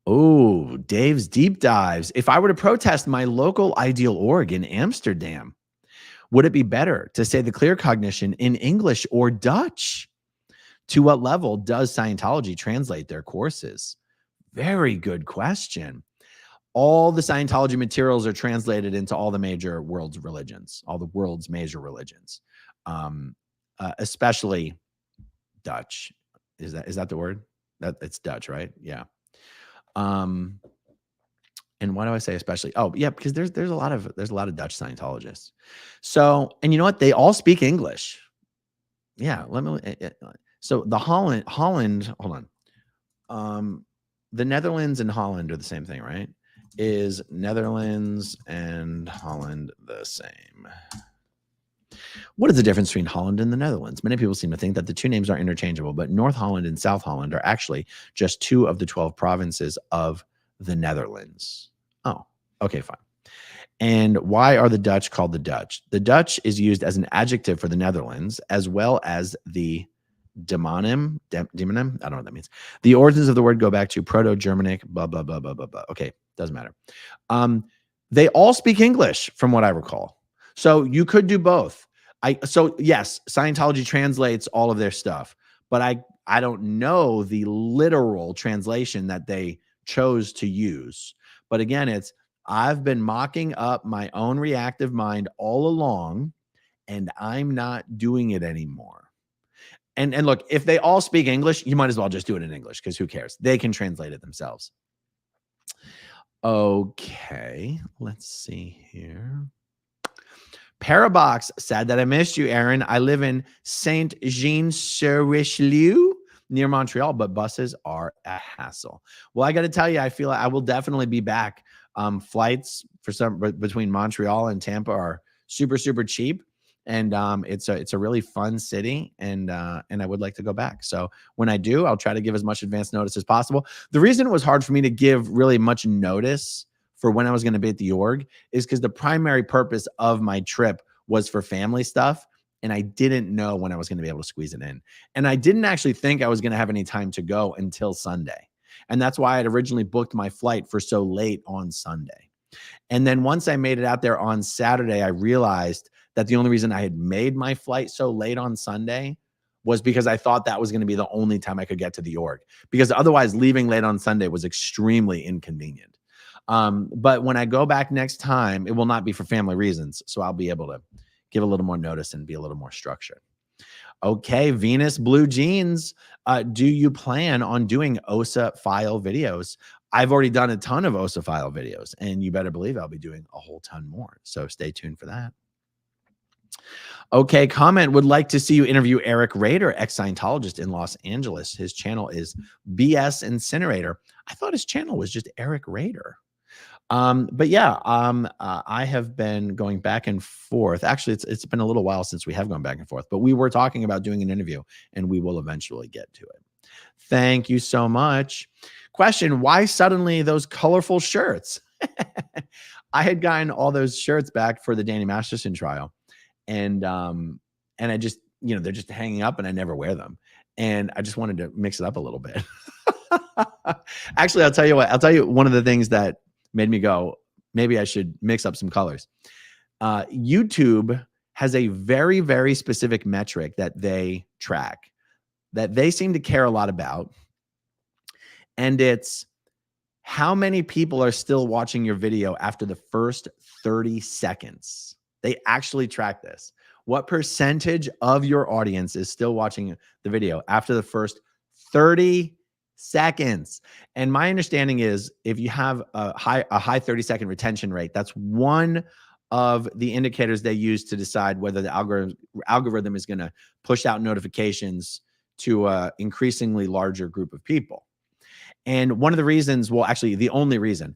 Oh, Dave's Deep Dives. If I were to protest my local ideal org in Amsterdam, would it be better to say the clear cognition in English or Dutch? To what level does Scientology translate their courses? Very good question. All the Scientology materials are translated into all the major world's religions, all the world's major religions, especially Dutch. Is that the word? That it's Dutch, right? Yeah. And why do I say especially? Oh, yeah, because there's a lot of Dutch Scientologists. So, and you know what? They all speak English. Yeah. So the Holland. Hold on. The Netherlands and Holland are the same thing, right? Is Netherlands and Holland the same? What is the difference between Holland and the Netherlands? Many people seem to think that the two names are interchangeable, but North Holland and South Holland are actually just 2 of the 12 provinces of the Netherlands. Oh, okay, fine. And why are the Dutch called the Dutch? The Dutch is used as an adjective for the Netherlands, as well as the demonym. I don't know what that means. The origins of the word go back to Proto-Germanic, blah, blah, blah, blah, blah, blah. Okay, doesn't matter. They all speak English from what I recall. So you could do both. So yes, Scientology translates all of their stuff, but I don't know the literal translation that they chose to use. But again, I've been mocking up my own reactive mind all along, and I'm not doing it anymore. And look, if they all speak English, you might as well just do it in English, because who cares? They can translate it themselves. Okay, let's see here. Parabox said that I missed you, Aaron. I live in Saint-Jean-sur-Richelieu near Montreal, but buses are a hassle. Well, I got to tell you, I feel like I will definitely be back. Flights between Montreal and Tampa are super, super cheap. And it's a really fun city, and I would like to go back. So when I do, I'll try to give as much advance notice as possible. The reason it was hard for me to give really much notice for when I was going to be at the org is because the primary purpose of my trip was for family stuff, and I didn't know when I was going to be able to squeeze it in. And I didn't actually think I was going to have any time to go until Sunday. And that's why I had originally booked my flight for so late on Sunday. And then once I made it out there on Saturday, I realized that the only reason I had made my flight so late on Sunday was because I thought that was going to be the only time I could get to the org, because otherwise leaving late on Sunday was extremely inconvenient. But when I go back next time, it will not be for family reasons. So I'll be able to give a little more notice and be a little more structured. Okay, Venus Blue Jeans. Do you plan on doing OSA file videos? I've already done a ton of OSA file videos, and you better believe I'll be doing a whole ton more. So stay tuned for that. Okay, comment, would like to see you interview Eric Rader, ex-Scientologist in Los Angeles. His channel is BS Incinerator. I thought his channel was just Eric Rader. But yeah, I have been going back and forth. Actually, it's been a little while since we have gone back and forth, but we were talking about doing an interview, and we will eventually get to it. Thank you so much. Question, why suddenly those colorful shirts? I had gotten all those shirts back for the Danny Masterson trial. And I just, they're just hanging up, and I never wear them. And I just wanted to mix it up a little bit. Actually, I'll tell you what, one of the things that made me go, maybe I should mix up some colors. YouTube has a very, very specific metric that they track, that they seem to care a lot about. And it's how many people are still watching your video after the first 30 seconds. They actually track this. What percentage of your audience is still watching the video after the first 30 seconds? And my understanding is if you have a high 30-second retention rate, that's one of the indicators they use to decide whether the algorithm is going to push out notifications to an increasingly larger group of people. And one of the reasons, well, actually the only reason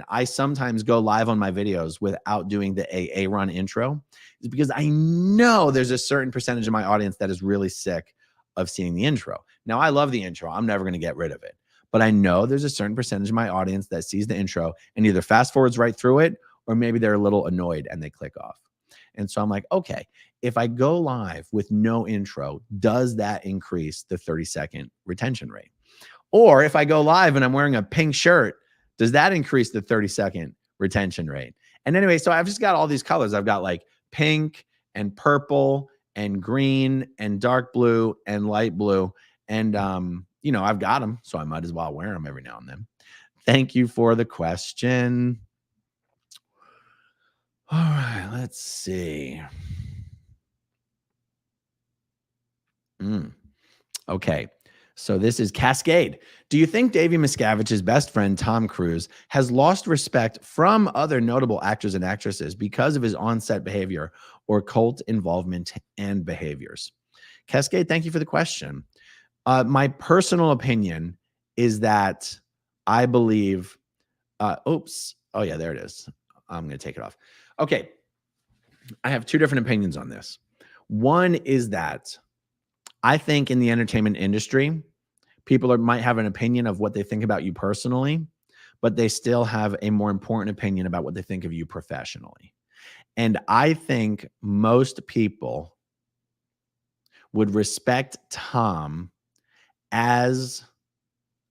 I sometimes go live on my videos without doing the AA run intro is because I know there's a certain percentage of my audience that is really sick of seeing the intro. Now, I love the intro. I'm never going to get rid of it. But I know there's a certain percentage of my audience that sees the intro and either fast forwards right through it, or maybe they're a little annoyed and they click off. And so I'm like, okay, if I go live with no intro, does that increase the 30-second retention rate? Or if I go live and I'm wearing a pink shirt, does that increase the 30-second retention rate? And anyway, so I've just got all these colors. I've got like pink and purple and green and dark blue and light blue. And, you know, I've got them, so I might as well wear them every now and then. Thank you for the question. All right, let's see. Okay. So this is Cascade. Do you think David Miscavige's best friend, Tom Cruise, has lost respect from other notable actors and actresses because of his on-set behavior or cult involvement and behaviors? Cascade, thank you for the question. My personal opinion is that I believe, oops. Oh yeah, there it is. I'm going to take it off. Okay. I have two different opinions on this. One is that I think in the entertainment industry, people might have an opinion of what they think about you personally, but they still have a more important opinion about what they think of you professionally. And I think most people would respect Tom as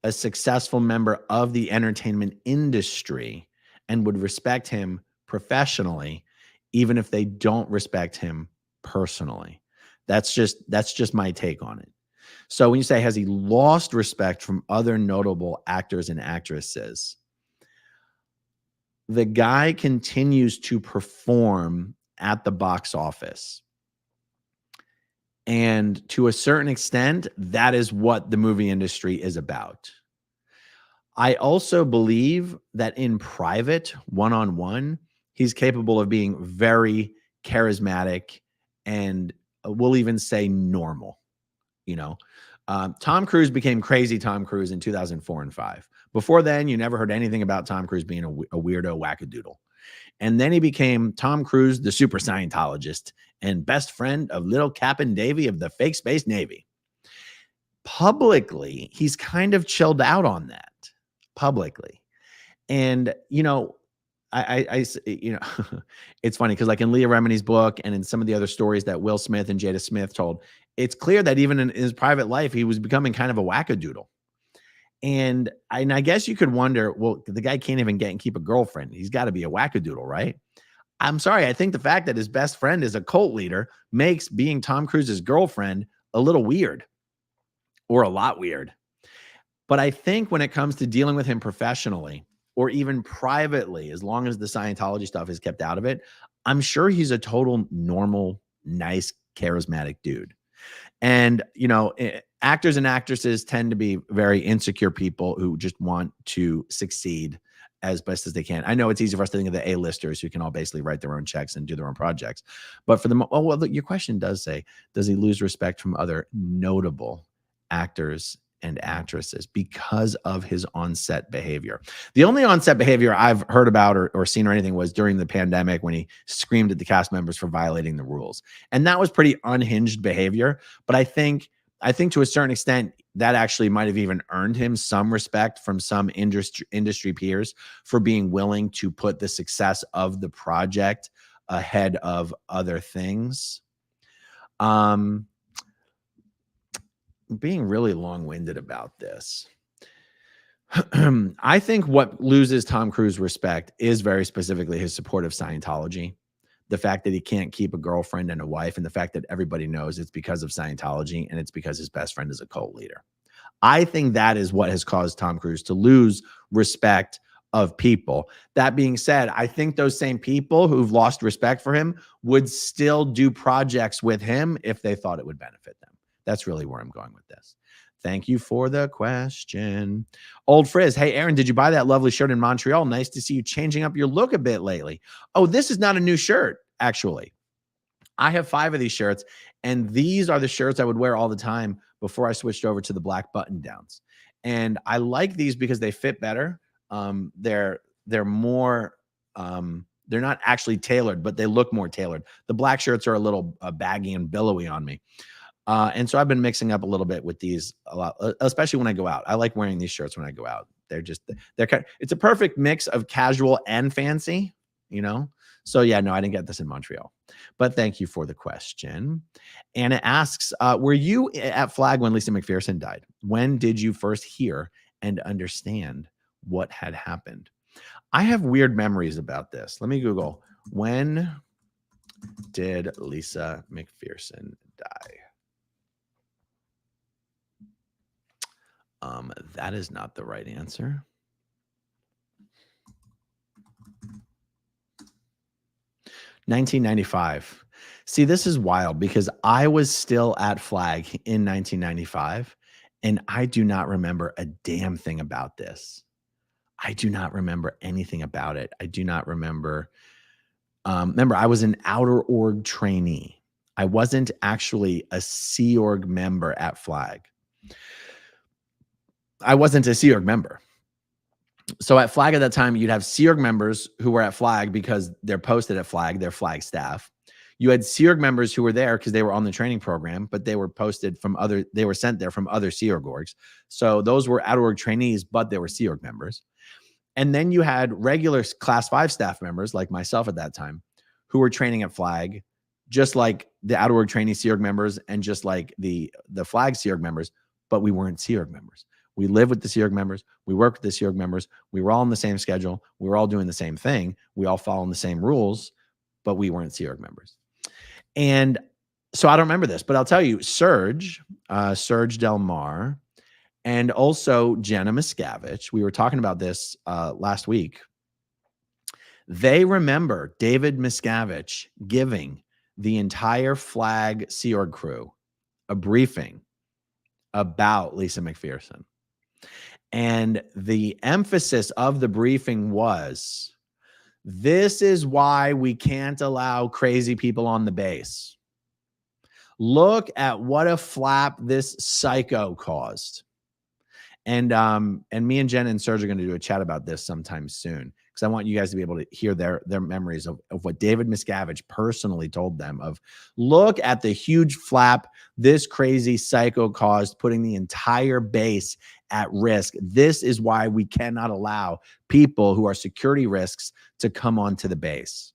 a successful member of the entertainment industry and would respect him professionally, even if they don't respect him personally. That's just my take on it. So when you say, has he lost respect from other notable actors and actresses? The guy continues to perform at the box office. And to a certain extent, that is what the movie industry is about. I also believe that in private, one-on-one, he's capable of being very charismatic and we'll even say normal. You know, Tom Cruise became crazy Tom Cruise in 2004 and 5. Before then, you never heard anything about Tom Cruise being a weirdo wackadoodle. And then he became Tom Cruise, the super Scientologist and best friend of little Captain Davy of the fake space Navy. Publicly, he's kind of chilled out on that publicly. And, you know, you know, it's funny because like in Leah Remini's book and in some of the other stories that Will Smith and Jada Smith told, it's clear that even in his private life, he was becoming kind of a wackadoodle. And I guess you could wonder, well, the guy can't even get and keep a girlfriend. He's got to be a wackadoodle, right? I'm sorry. I think the fact that his best friend is a cult leader makes being Tom Cruise's girlfriend a little weird or a lot weird. But I think when it comes to dealing with him professionally or even privately, as long as the Scientology stuff is kept out of it, I'm sure he's a total normal, nice, charismatic dude. And, you know, actors and actresses tend to be very insecure people who just want to succeed as best as they can. I know it's easy for us to think of the A-listers who can all basically write their own checks and do their own projects. But for the, oh, well, look, your question does say, does he lose respect from other notable actors and actresses because of his on-set behavior? The only on-set behavior I've heard about or seen or anything was during the pandemic when he screamed at the cast members for violating the rules. And that was pretty unhinged behavior. But I think to a certain extent, that actually might have even earned him some respect from some industry peers for being willing to put the success of the project ahead of other things. Being really long-winded about this. I think what loses Tom Cruise respect is very specifically his support of Scientology. The fact that he can't keep a girlfriend and a wife, and the fact that everybody knows it's because of Scientology and it's because his best friend is a cult leader. I think that is what has caused Tom Cruise to lose respect of people. That being said, I think those same people who've lost respect for him would still do projects with him if they thought it would benefit them. That's really where I'm going with this. Thank you for the question. Old Frizz. Hey, Aaron, did you buy that lovely shirt in Montreal? Nice to see you changing up your look a bit lately. Oh, this is not a new shirt, actually. I have 5 of these shirts, and these are the shirts I would wear all the time before I switched over to the black button downs. And I like these because they fit better. They're more, they're not actually tailored, but they look more tailored. The black shirts are a little baggy and billowy on me. And so I've been mixing up a little bit with these a lot, especially when I go out. I like wearing these shirts when I go out. They're kind of, it's a perfect mix of casual and fancy, you know? So yeah, no, I didn't get this in Montreal, but thank you for the question. Anna asks, were you at Flag when Lisa McPherson died? When did you first hear and understand what had happened? I have weird memories about this. Let me Google when Did Lisa McPherson die? That is not the right answer. $1995. See, this is wild because I was still at Flag in 1995, and I do not remember a damn thing about this. I do not remember anything about it. I do not remember. Remember, I was an outer org trainee. I wasn't actually a Sea Org member at Flag. I wasn't a Sea Org member. So at Flag at that time, you'd have Sea Org members who were at Flag because they're posted at Flag, they're Flag staff. You had Sea Org members who were there because they were on the training program, but they were posted from they were sent there from other Sea Org orgs. So those were outer org trainees, but they were Sea Org members. And then you had regular class 5 staff members like myself at that time who were training at Flag, just like the outer org trainee Sea Org members and just like the Flag Sea Org members, but we weren't Sea Org members. We lived with the Sea Org members. We worked with the Sea Org members. We were all on the same schedule. We were all doing the same thing. We all following the same rules, but we weren't Sea Org members. And so I don't remember this, but I'll tell you, Serge Del Mar, and also Jenni Miscavige, we were talking about this last week. They remember David Miscavige giving the entire Flag Sea Org crew a briefing about Lisa McPherson. And the emphasis of the briefing was, this is why we can't allow crazy people on the base. Look at what a flap this psycho caused. And me and Jen and Serge are going to do a chat about this sometime soon, because I want you guys to be able to hear their memories of what David Miscavige personally told them of, look at the huge flap this crazy psycho caused, putting the entire base at risk. This is why we cannot allow people who are security risks to come onto the base.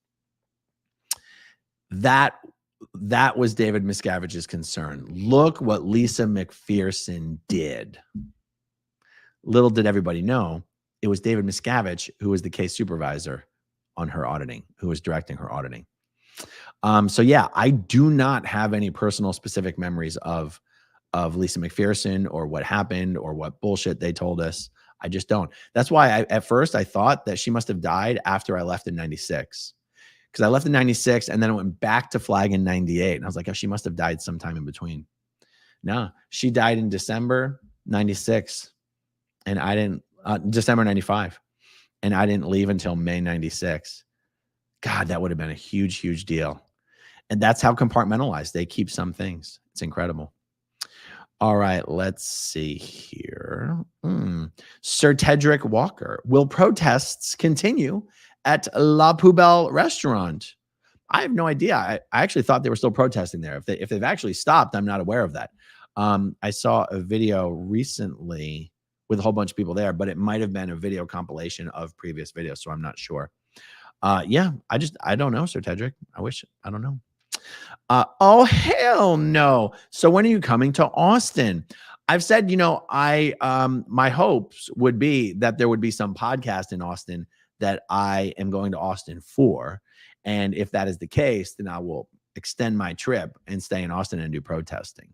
That was David Miscavige's concern. Look what Lisa McPherson did. Little did everybody know, it was David Miscavige who was the case supervisor on her auditing, who was directing her auditing. So yeah, I do not have any personal specific memories of Lisa McPherson or what happened or what bullshit they told us. I just don't. That's why at first I thought that she must have died after I left in 96. Because I left in 96 and then I went back to Flag in 98. And I was like, oh, she must have died sometime in between. No, she died in December 96. And I didn't, December 95. And I didn't leave until May 96. God, that would have been a huge, huge deal. And that's how compartmentalized they keep some things. It's incredible. All right, let's see here. Sir Tedrick Walker, will protests continue at La Poubelle restaurant? I have no idea. I actually thought they were still protesting there. If they've actually stopped, I'm not aware of that. I saw a video recently with a whole bunch of people there, but it might have been a video compilation of previous videos, so I'm not sure. Yeah, I don't know, Sir Tedrick. I don't know. Oh, hell no. So when are you coming to Austin? I've said, my hopes would be that there would be some podcast in Austin that I am going to Austin for. And if that is the case, then I will extend my trip and stay in Austin and do protesting.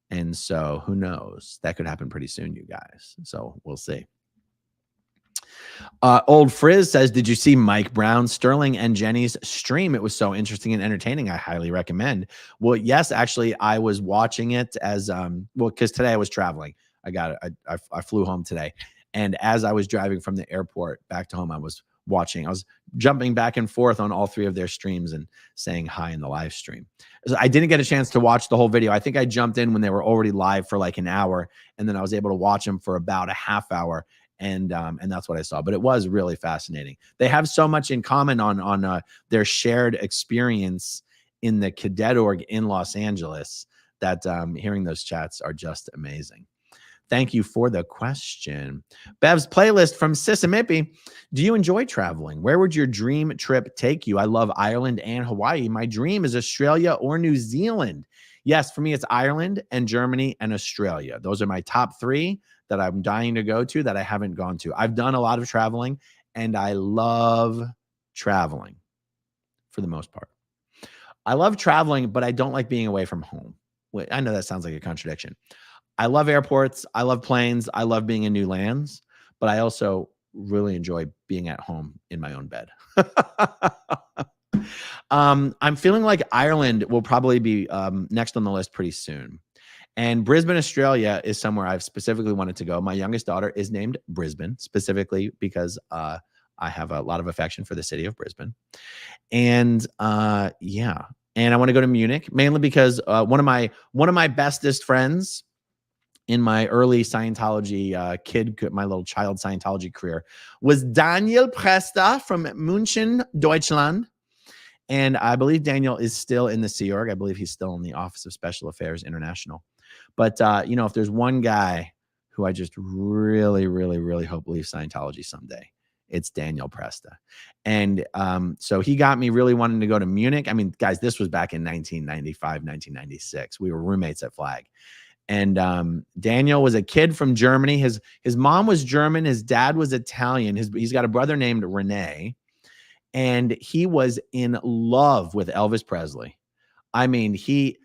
And so who knows? That could happen pretty soon, you guys. So we'll see. Old Frizz says, did you see Mike Brown, Sterling, and Jenni's stream? It was so interesting and entertaining. I highly recommend. Well, yes, actually, I was watching it as because today I was traveling. I flew home today. And as I was driving from the airport back to home, I was jumping back and forth on all 3 of their streams and saying hi in the live stream. So I didn't get a chance to watch the whole video. I think I jumped in when they were already live for like an hour, and then I was able to watch them for about a half hour. And that's what I saw. But it was really fascinating. They have so much in common on their shared experience in the Cadet Org in Los Angeles that hearing those chats are just amazing. Thank you for the question. Bev's playlist from Sisamipi. Do you enjoy traveling? Where would your dream trip take you? I love Ireland and Hawaii. My dream is Australia or New Zealand. Yes, for me, it's Ireland and Germany and Australia. Those are my top 3 that I'm dying to go to that I haven't gone to. I've done a lot of traveling, and I love traveling for the most part. I love traveling, but I don't like being away from home. Wait, I know that sounds like a contradiction. I love airports. I love planes. I love being in new lands, but I also really enjoy being at home in my own bed. I'm feeling like Ireland will probably be next on the list pretty soon. And Brisbane, Australia is somewhere I've specifically wanted to go. My youngest daughter is named Brisbane, specifically because I have a lot of affection for the city of Brisbane. And yeah, and I want to go to Munich mainly because one of my bestest friends in my early Scientology my little child Scientology career was Daniel Presta from München, Deutschland. And I believe Daniel is still in the Sea Org. I believe he's still in the Office of Special Affairs International. But, if there's one guy who I just really, really, really hope leaves Scientology someday, it's Daniel Presta. And so he got me really wanting to go to Munich. I mean, guys, this was back in 1995, 1996. We were roommates at Flag. And Daniel was a kid from Germany. His mom was German. His dad was Italian. He's got a brother named Rene. And he was in love with Elvis Presley. I mean, he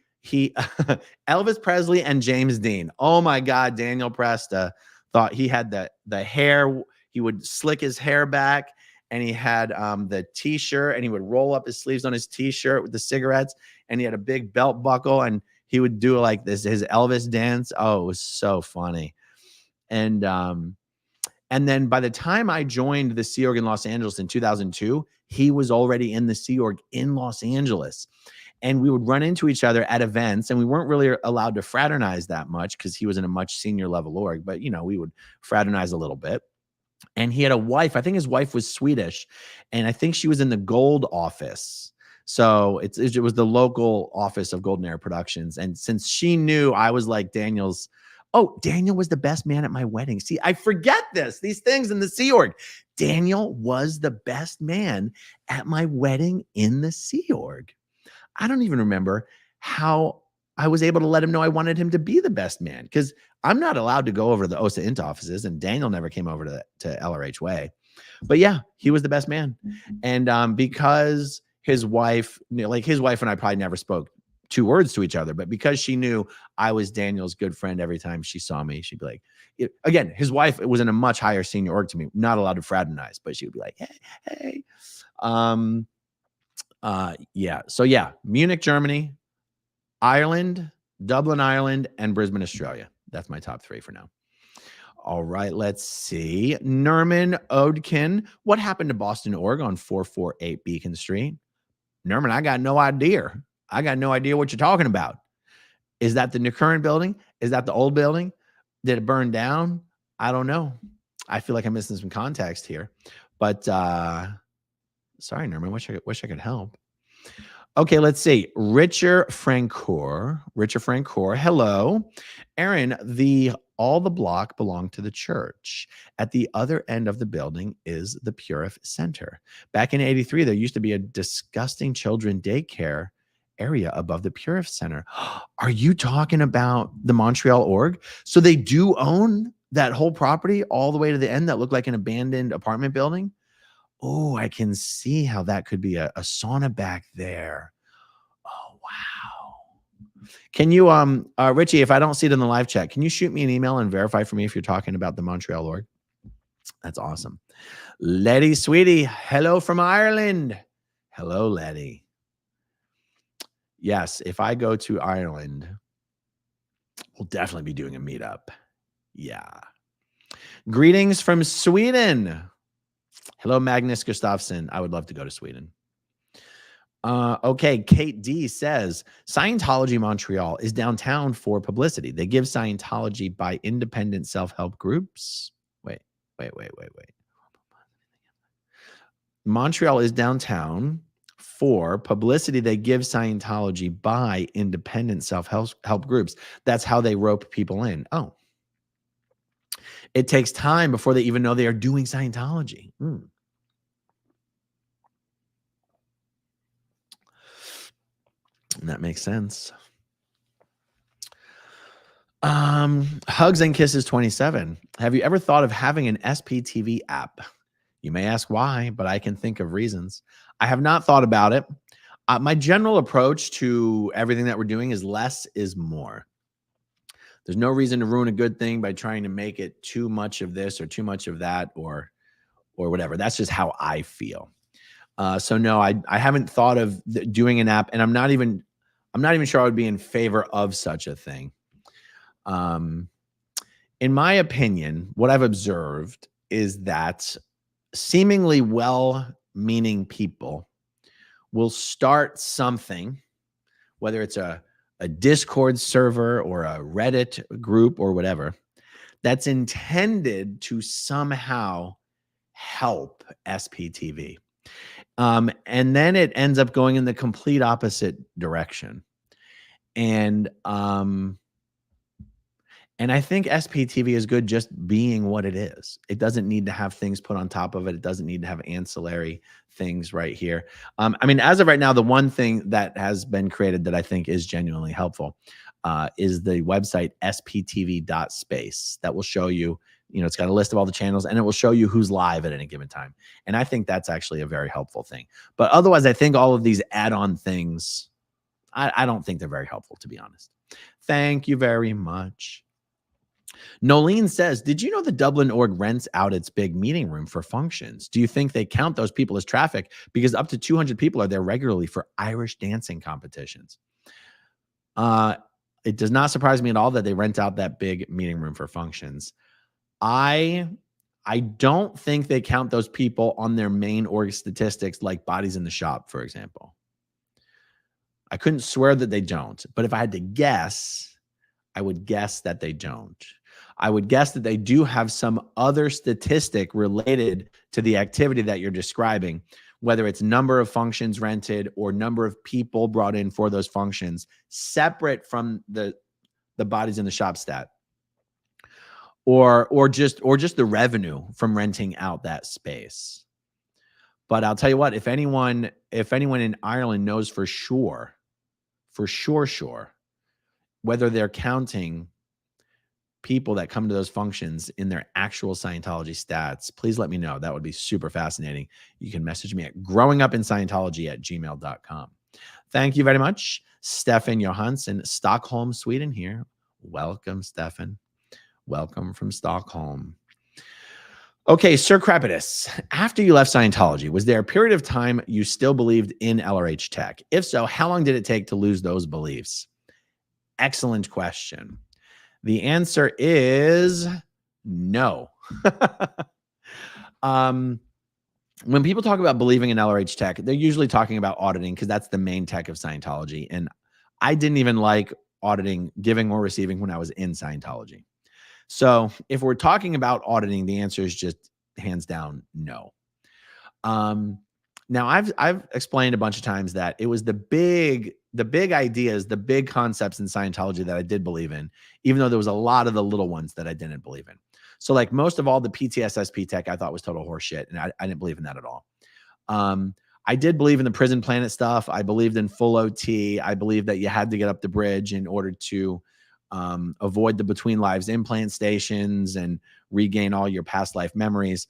Elvis Presley and James Dean. Oh my God, Daniel Presta thought he had the hair. He would slick his hair back, and he had the t-shirt, and he would roll up his sleeves on his t-shirt with the cigarettes, and he had a big belt buckle, and he would do like his Elvis dance. Oh, it was so funny. And then by the time I joined the Sea Org in Los Angeles in 2002, he was already in the Sea Org in Los Angeles. And we would run into each other at events, and we weren't really allowed to fraternize that much because he was in a much senior level org, but we would fraternize a little bit. And he had a wife. I think his wife was Swedish, and I think she was in the gold office. So it was the local office of Golden Era Productions. And since she knew I was like Daniel was the best man at my wedding. See, I forget these things in the Sea Org. Daniel was the best man at my wedding in the Sea Org. I don't even remember how I was able to let him know I wanted him to be the best man, because I'm not allowed to go over to the OSA Int offices, and Daniel never came over to LRH Way. But yeah, he was the best man. And because his wife and I probably never spoke 2 words to each other, but because she knew I was Daniel's good friend, every time she saw me, she'd be like, again, his wife was in a much higher senior org to me, not allowed to fraternize, but she would be like, hey. Yeah. So yeah, Munich, Germany, Ireland, Dublin, Ireland, and Brisbane, Australia. That's my top 3 for now. All right, let's see. Nerman Odkin. What happened to Boston Org on 448 Beacon Street? Nerman, I got no idea. I got no idea what you're talking about. Is that the current building? Is that the old building? Did it burn down? I don't know. I feel like I'm missing some context here. But sorry, Nerman. Wish I could help. Okay, let's see. Richard Francoeur. Hello. Aaron, all the block belonged to the church. At the other end of the building is the Purif Center. Back in 83, there used to be a disgusting children daycare area above the Purif Center. Are you talking about the Montreal Org? So they do own that whole property all the way to the end that looked like an abandoned apartment building? Oh, I can see how that could be a sauna back there. Oh, wow. Can you, Richie, if I don't see it in the live chat, can you shoot me an email and verify for me if you're talking about the Montreal Org? That's awesome. Letty, sweetie, hello from Ireland. Hello, Letty. Yes, if I go to Ireland, we'll definitely be doing a meetup. Yeah. Greetings from Sweden. Hello, Magnus Gustafsson. I would love to go to Sweden. Okay, Kate D says, Scientology Montreal is downtown for publicity. They give Scientology by independent self-help groups. Wait. Montreal is downtown for publicity. They give Scientology by independent self-help groups. That's how they rope people in. Oh. It takes time before they even know they are doing Scientology. And that makes sense. Hugs and Kisses 27. Have you ever thought of having an SPTV app? You may ask why, but I can think of reasons. I have not thought about it. My general approach to everything that we're doing is less is more. There's no reason to ruin a good thing by trying to make it too much of this or too much of that or whatever. That's just how I feel. So no, I haven't thought of doing an app, and I'm not even sure I would be in favor of such a thing. In my opinion, what I've observed is that seemingly well-meaning people will start something, whether it's a Discord server or a Reddit group or whatever, that's intended to somehow help SPTV. And then it ends up going in the complete opposite direction. And I think SPTV is good just being what it is. It doesn't need to have things put on top of it. It doesn't need to have ancillary things right here. I mean, as of right now, the one thing that has been created that I think is genuinely helpful is the website sptv.space. That will show you, it's got a list of all the channels, and it will show you who's live at any given time. And I think that's actually a very helpful thing. But otherwise, I think all of these add-on things, I don't think they're very helpful, to be honest. Thank you very much. Nolene says, did you know the Dublin org rents out its big meeting room for functions? Do you think they count those people as traffic? Because up to 200 people are there regularly for Irish dancing competitions. It does not surprise me at all that they rent out that big meeting room for functions. I don't think they count those people on their main org statistics like bodies in the shop, for example. I couldn't swear that they don't, but if I had to guess, I would guess that they don't. I would guess that they do have some other statistic related to the activity that you're describing, whether it's number of functions rented or number of people brought in for those functions, separate from the bodies in the shop stat, or just the revenue from renting out that space. But I'll tell you what, if anyone in Ireland knows for sure, whether they're counting people that come to those functions in their actual Scientology stats, please let me know. That would be super fascinating. You can message me at growingupinscientology@gmail.com. Thank you very much. Stefan Johansson, Stockholm, Sweden here. Welcome, Stefan. Welcome from Stockholm. Okay, Sir Crepitus, after you left Scientology, was there a period of time you still believed in LRH tech? If so, how long did it take to lose those beliefs? Excellent question. The answer is no. When people talk about believing in LRH tech, they're usually talking about auditing because that's the main tech of Scientology. And I didn't even like auditing, giving or receiving when I was in Scientology. So if we're talking about auditing, the answer is just hands down no. Now I've explained a bunch of times that it was the big ideas, the big concepts in Scientology that I did believe in, even though there was a lot of the little ones that I didn't believe in. So like most of all the PTSSP tech I thought was total horseshit, and I didn't believe in that at all. I did believe in the prison planet stuff. I believed in full OT. I believed that you had to get up the bridge in order to avoid the between lives implant stations and regain all your past life memories.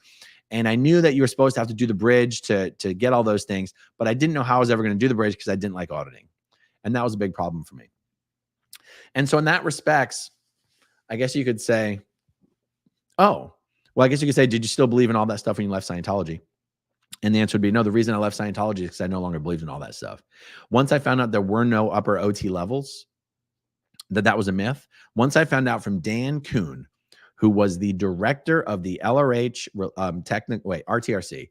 And I knew that you were supposed to have to do the bridge to get all those things, but I didn't know how I was ever going to do the bridge because I didn't like auditing. And that was a big problem for me. And so in that respects, I guess you could say, oh, well, I guess you could say, did you still believe in all that stuff when you left Scientology? And the answer would be no. The reason I left Scientology is because I no longer believed in all that stuff. Once I found out there were no upper OT levels, that was a myth. Once I found out from Dan Kuhn, who was the director of the LRH RTRC,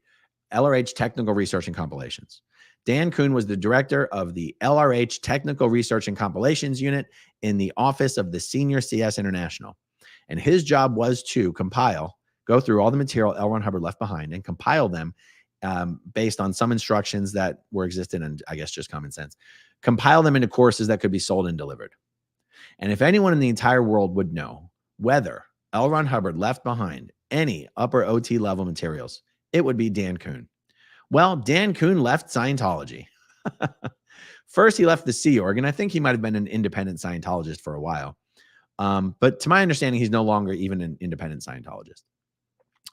LRH Technical Research and Compilations. Dan Kuhn was the director of the LRH Technical Research and Compilations Unit in the office of the Senior CS International. And his job was to go through all the material L. Ron Hubbard left behind and compile them based on some instructions that were existent and I guess just common sense. Compile them into courses that could be sold and delivered. And if anyone in the entire world would know whether L. Ron Hubbard left behind any upper OT level materials, it would be Dan Kuhn. Well, Dan Kuhn left Scientology. First, he left the Sea Org, and I think he might have been an independent Scientologist for a while. But to my understanding, he's no longer even an independent Scientologist.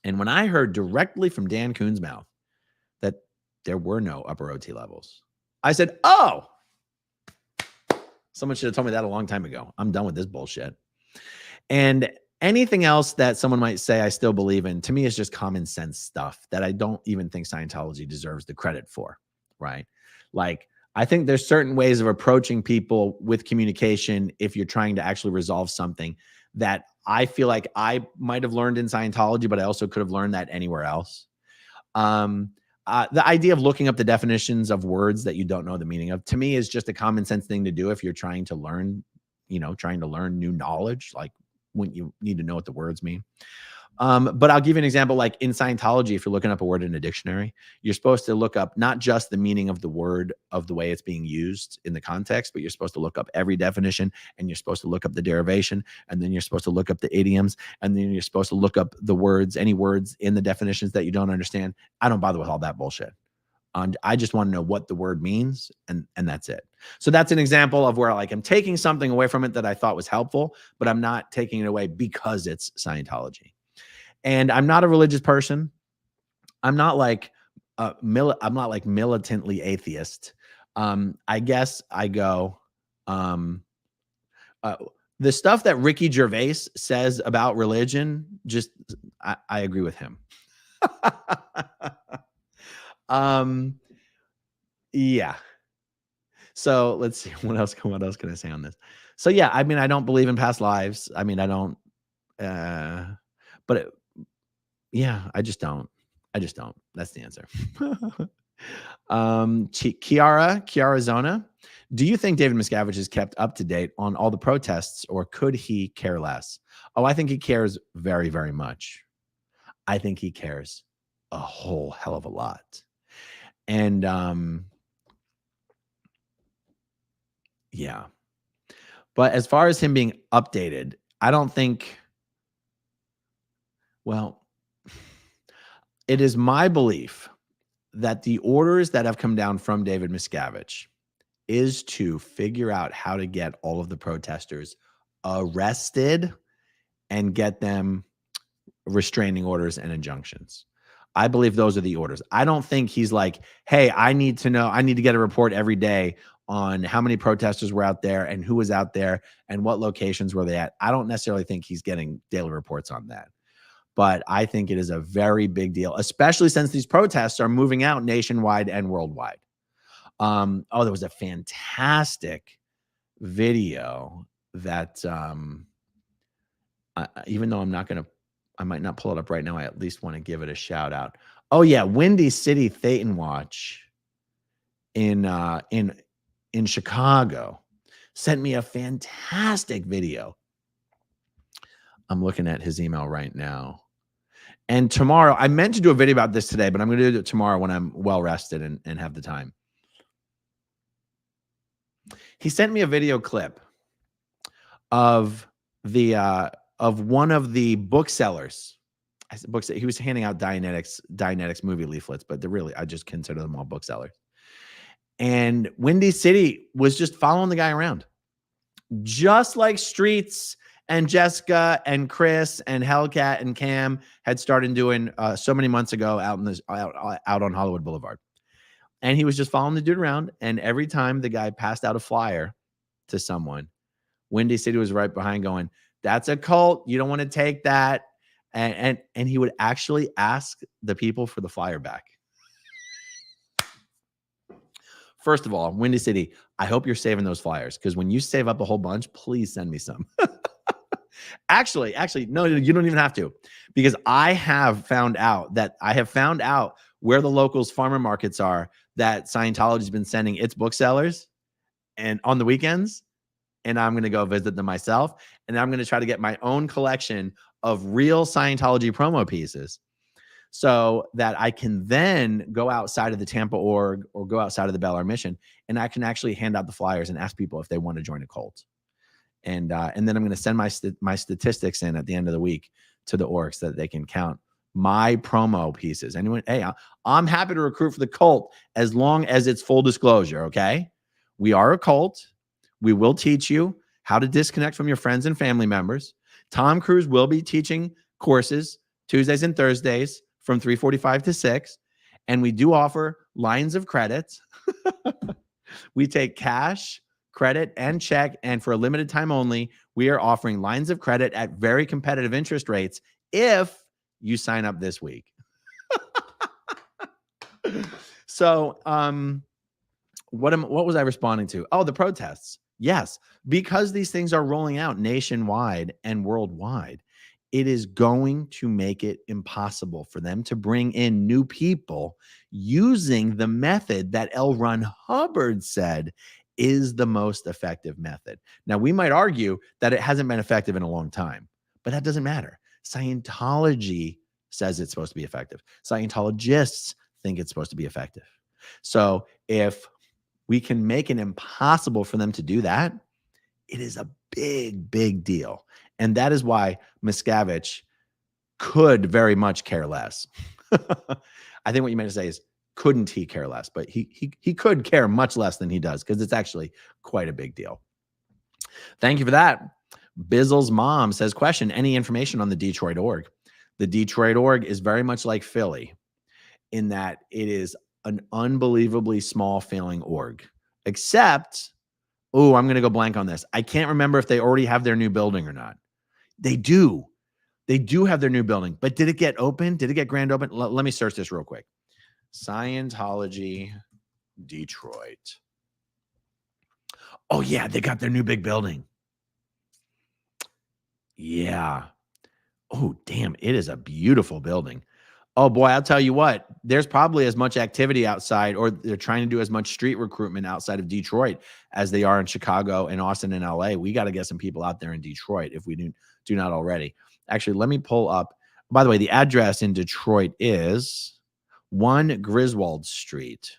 And when I heard directly from Dan Kuhn's mouth that there were no upper OT levels, I said, oh, someone should have told me that a long time ago. I'm done with this bullshit. And anything else that someone might say I still believe in, to me, is just common sense stuff that I don't even think Scientology deserves the credit for, right? Like, I think there's certain ways of approaching people with communication if you're trying to actually resolve something that I feel like I might have learned in Scientology, but I also could have learned that anywhere else. The idea of looking up the definitions of words that you don't know the meaning of, to me, is just a common sense thing to do if you're trying to learn, trying to learn new knowledge, like when you need to know what the words mean. But I'll give you an example. Like in Scientology, if you're looking up a word in a dictionary, you're supposed to look up not just the meaning of the word of the way it's being used in the context, but you're supposed to look up every definition, and you're supposed to look up the derivation, and then you're supposed to look up the idioms, and then you're supposed to look up the words, any words in the definitions that you don't understand. I don't bother with all that bullshit. I just want to know what the word means, and that's it. So that's an example of where, like, I'm taking something away from it that I thought was helpful, but I'm not taking it away because it's Scientology. And I'm not a religious person. I'm not like I'm not like militantly atheist. I guess I go the stuff that Ricky Gervais says about religion, just I agree with him. Yeah. So let's see what else can I say on this? So yeah, I mean, I don't believe in past lives. I mean, I don't but yeah, I just don't. That's the answer. Kiara Zona. Do you think David Miscavige is kept up to date on all the protests, or could he care less? Oh, I think he cares very, very much. I think he cares a whole hell of a lot. And yeah. But as far as him being updated, I don't think, well, it is my belief that the orders that have come down from David Miscavige is to figure out how to get all of the protesters arrested and get them restraining orders and injunctions. I believe those are the orders. I don't think he's like, hey, I need to get a report every day on how many protesters were out there and who was out there and what locations were they at. I don't necessarily think he's getting daily reports on that. But I think it is a very big deal, especially since these protests are moving out nationwide and worldwide. There was a fantastic video that even though I might not pull it up right now, I at least want to give it a shout out. Oh yeah, Windy City Thetan Watch in Chicago sent me a fantastic video. I'm looking at his email right now. And tomorrow, I meant to do a video about this today, but I'm going to do it tomorrow when I'm well rested and have the time. He sent me a video clip of one of the booksellers. He was handing out Dianetics movie leaflets, but I just consider them all booksellers. And Windy City was just following the guy around, just like Streets and Jessica and Chris and Hellcat and Cam had started doing so many months ago out on Hollywood Boulevard. And he was just following the dude around. And every time the guy passed out a flyer to someone, Windy City was right behind going, that's a cult. You don't want to take that. And he would actually ask the people for the flyer back. First of all, Windy City, I hope you're saving those flyers, because when you save up a whole bunch, please send me some. Actually, no, you don't even have to, because I have found out where the locals farmer markets are that Scientology's been sending its booksellers and on the weekends. And I'm going to go visit them myself. And I'm going to try to get my own collection of real Scientology promo pieces so that I can then go outside of the Tampa org or go outside of the Bel Air mission, and I can actually hand out the flyers and ask people if they want to join a cult. And then I'm going to send my statistics in at the end of the week to the org so that they can count my promo pieces. Anyone, hey, I'm happy to recruit for the cult as long as it's full disclosure, okay? We are a cult. We will teach you how to disconnect from your friends and family members. Tom Cruise will be teaching courses Tuesdays and Thursdays from 3:45 to 6. And we do offer lines of credits. We take cash, credit, and check. And for a limited time only, we are offering lines of credit at very competitive interest rates if you sign up this week. So, what was I responding to? Oh, the protests. Yes, because these things are rolling out nationwide and worldwide, it is going to make it impossible for them to bring in new people using the method that L. Ron Hubbard said is the most effective method. Now, we might argue that it hasn't been effective in a long time, but that doesn't matter. Scientology says it's supposed to be effective. Scientologists think it's supposed to be effective. So if we can make it impossible for them to do that, it is a big, big deal. And that is why Miscavige could very much care less. I think what you meant to say is, couldn't he care less? But he could care much less than he does, because it's actually quite a big deal. Thank you for that. Bizzle's mom says, question, any information on the Detroit org? The Detroit org is very much like Philly in that it is an unbelievably small failing org, except, oh, I'm going to go blank on this. I can't remember if they already have their new building or not. They do. They do have their new building, but did it get open? Did it get grand open? Let me search this real quick. Scientology Detroit. Oh yeah, they got their new big building. Yeah. Oh, damn. It is a beautiful building. Oh boy, I'll tell you what, there's probably as much activity outside, or they're trying to do as much street recruitment outside of Detroit as they are in Chicago and Austin and LA. We got to get some people out there in Detroit if we do not already. Actually, let me pull up. By the way, the address in Detroit is 1 Griswold Street,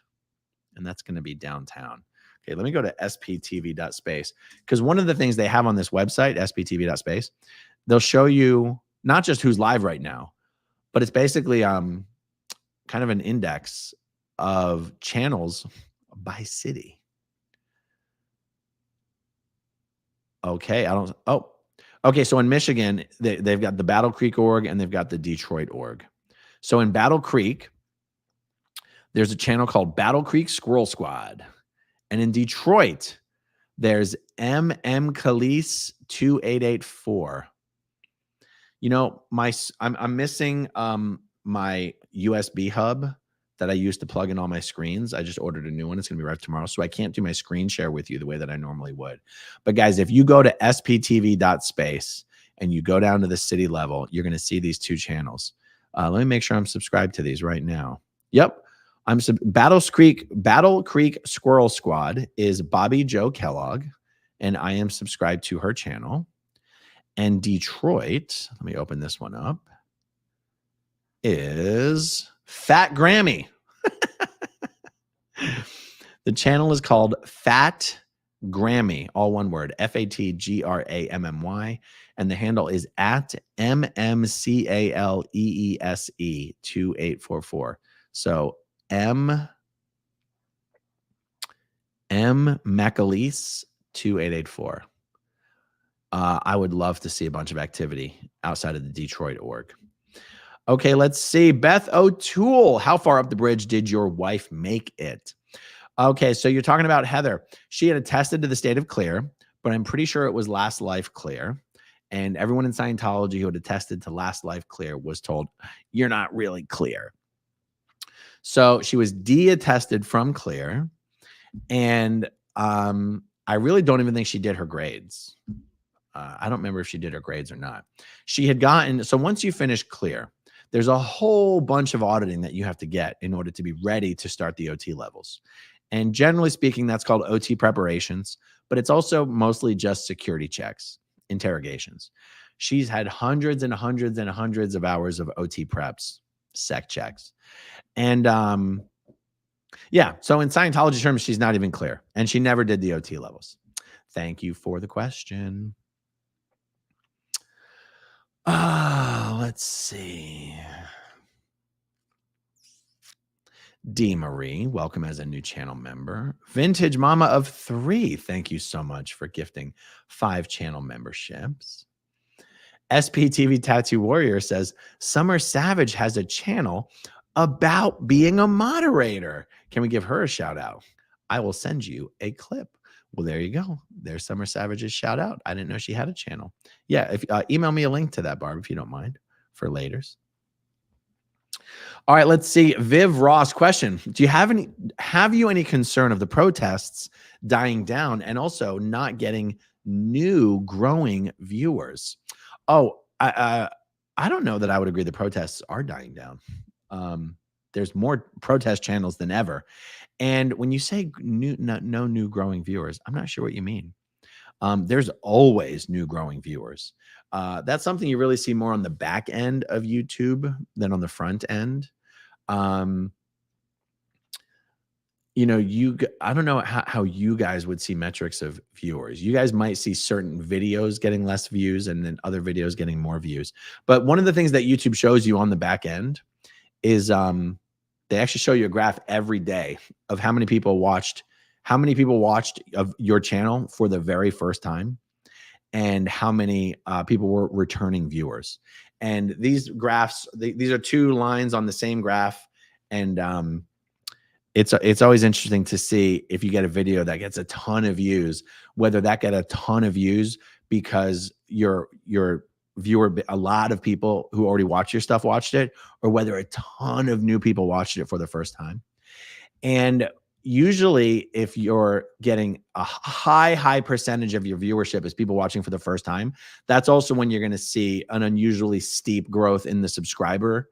and that's going to be downtown. Okay, let me go to SPTV.space, because one of the things they have on this website, SPTV.space, they'll show you not just who's live right now, but it's basically kind of an index of channels by city. Okay, okay. So in Michigan, they've got the Battle Creek org and they've got the Detroit org. So in Battle Creek, there's a channel called Battle Creek Squirrel Squad. And in Detroit, there's MM Khalees 2884. You know, I'm missing my USB hub that I used to plug in all my screens. I just ordered a new one. It's going to be arrived tomorrow. So I can't do my screen share with you the way that I normally would. But guys, if you go to sptv.space and you go down to the city level, you're going to see these two channels. Let me make sure I'm subscribed to these right now. Yep. Battle Creek Squirrel Squad is Bobby Joe Kellogg, and I am subscribed to her channel. And Detroit, let me open this one up, is Fat Grammy. The channel is called Fat Grammy, all one word, FATGRAMMY, and the handle is at MMCALEESE 2844. So M Macaleese 2884. I would love to see a bunch of activity outside of the Detroit org. Okay, let's see. Beth O'Toole, how far up the bridge did your wife make it? Okay, so you're talking about Heather. She had attested to the state of clear, but I'm pretty sure it was last life clear. And everyone in Scientology who had attested to last life clear was told, you're not really clear. So she was de-attested from clear. And I really don't even think she did her grades. I don't remember if she did her grades or not. She had gotten, so once you finish clear, there's a whole bunch of auditing that you have to get in order to be ready to start the OT levels. And generally speaking, that's called OT preparations, but it's also mostly just security checks, interrogations. She's had hundreds and hundreds and hundreds of hours of OT preps, sec checks. And yeah, so in Scientology terms, she's not even clear, and she never did the OT levels. Thank you for the question. Let's see. D. Marie, welcome as a new channel member. Vintage Mama of 3, thank you so much for gifting 5 channel memberships. SPTV Tattoo Warrior says, Summer Savage has a channel about being a moderator. Can we give her a shout out? I will send you a clip. Well, there you go. There's Summer Savage's shout out. I didn't know she had a channel. Yeah, if email me a link to that, Barb, if you don't mind, for laters. All right, let's see. Viv Ross question. Have you any concern of the protests dying down and also not getting new growing viewers? Oh, I don't know that I would agree the protests are dying down. There's more protest channels than ever. And when you say no new growing viewers, I'm not sure what you mean. There's always new growing viewers. That's something you really see more on the back end of YouTube than on the front end. You know, I don't know how you guys would see metrics of viewers. You guys might see certain videos getting less views and then other videos getting more views. But one of the things that YouTube shows you on the back end is they actually show you a graph every day of how many people watched of your channel for the very first time and how many people were returning viewers. And these graphs, these are two lines on the same graph. And it's always interesting to see if you get a video that gets a ton of views, whether that get a ton of views because your viewer, a lot of people who already watch your stuff watched it, or whether a ton of new people watched it for the first time. And usually if you're getting a high percentage of your viewership is people watching for the first time, that's also when you're going to see an unusually steep growth in the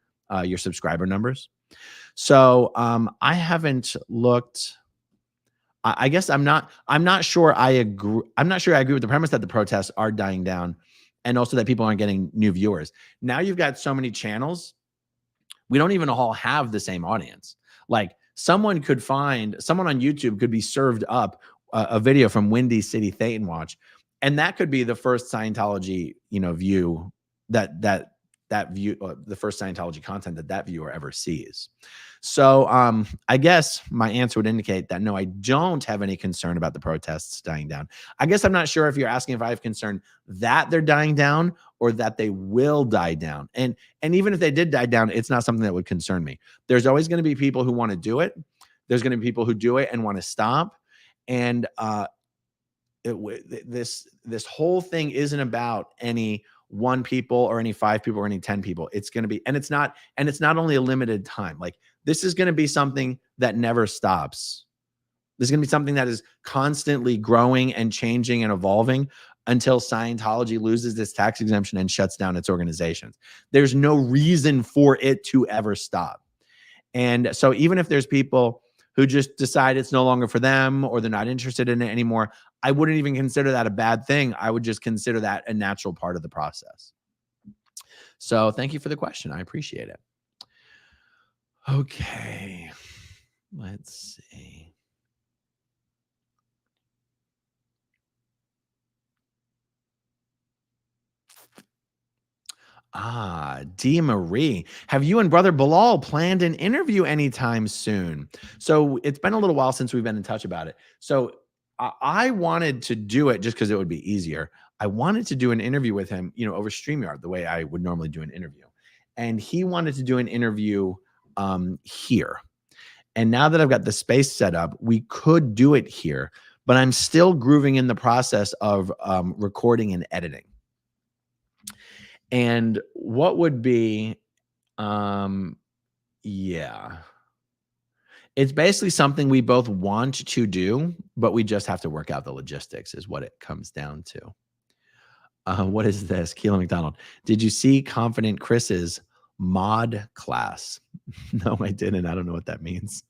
your subscriber numbers. So I haven't looked. I guess I'm not sure I agree. I'm not sure I agree with the premise that the protests are dying down and also that people aren't getting new viewers. Now you've got so many channels. We don't even all have the same audience. Like someone on YouTube could be served up a video from Windy City Thetan Watch, and that could be the first Scientology, view that view, the first Scientology content that viewer ever sees. So I guess my answer would indicate that no, I don't have any concern about the protests dying down. I guess I'm not sure if you're asking if I have concern that they're dying down or that they will die down. And even if they did die down, it's not something that would concern me. There's always going to be people who want to do it. There's going to be people who do it and want to stop. And this whole thing isn't about any 1 people or any 5 people or any 10 people. It's going to be, and it's not only a limited time. Like this is going to be something that never stops. This is going to be something that is constantly growing and changing and evolving until Scientology loses this tax exemption and shuts down its organizations. There's no reason for it to ever stop. And so even if there's people who just decide it's no longer for them or they're not interested in it anymore, I wouldn't even consider that a bad thing. I would just consider that a natural part of the process. So thank you for the question. I appreciate it. Okay, let's see. D. Marie, have you and brother Bilaal planned an interview anytime soon? So it's been a little while since we've been in touch about it. So I wanted to do it just because it would be easier. I wanted to do an interview with him, over StreamYard, the way I would normally do an interview. And he wanted to do an interview here. And now that I've got the space set up, we could do it here, but I'm still grooving in the process of recording and editing. And what would be, yeah, it's basically something we both want to do, but we just have to work out the logistics is what it comes down to. What is this? Keelan McDonald. Did you see Confident Chris's mod class? No, I didn't. I don't know what that means.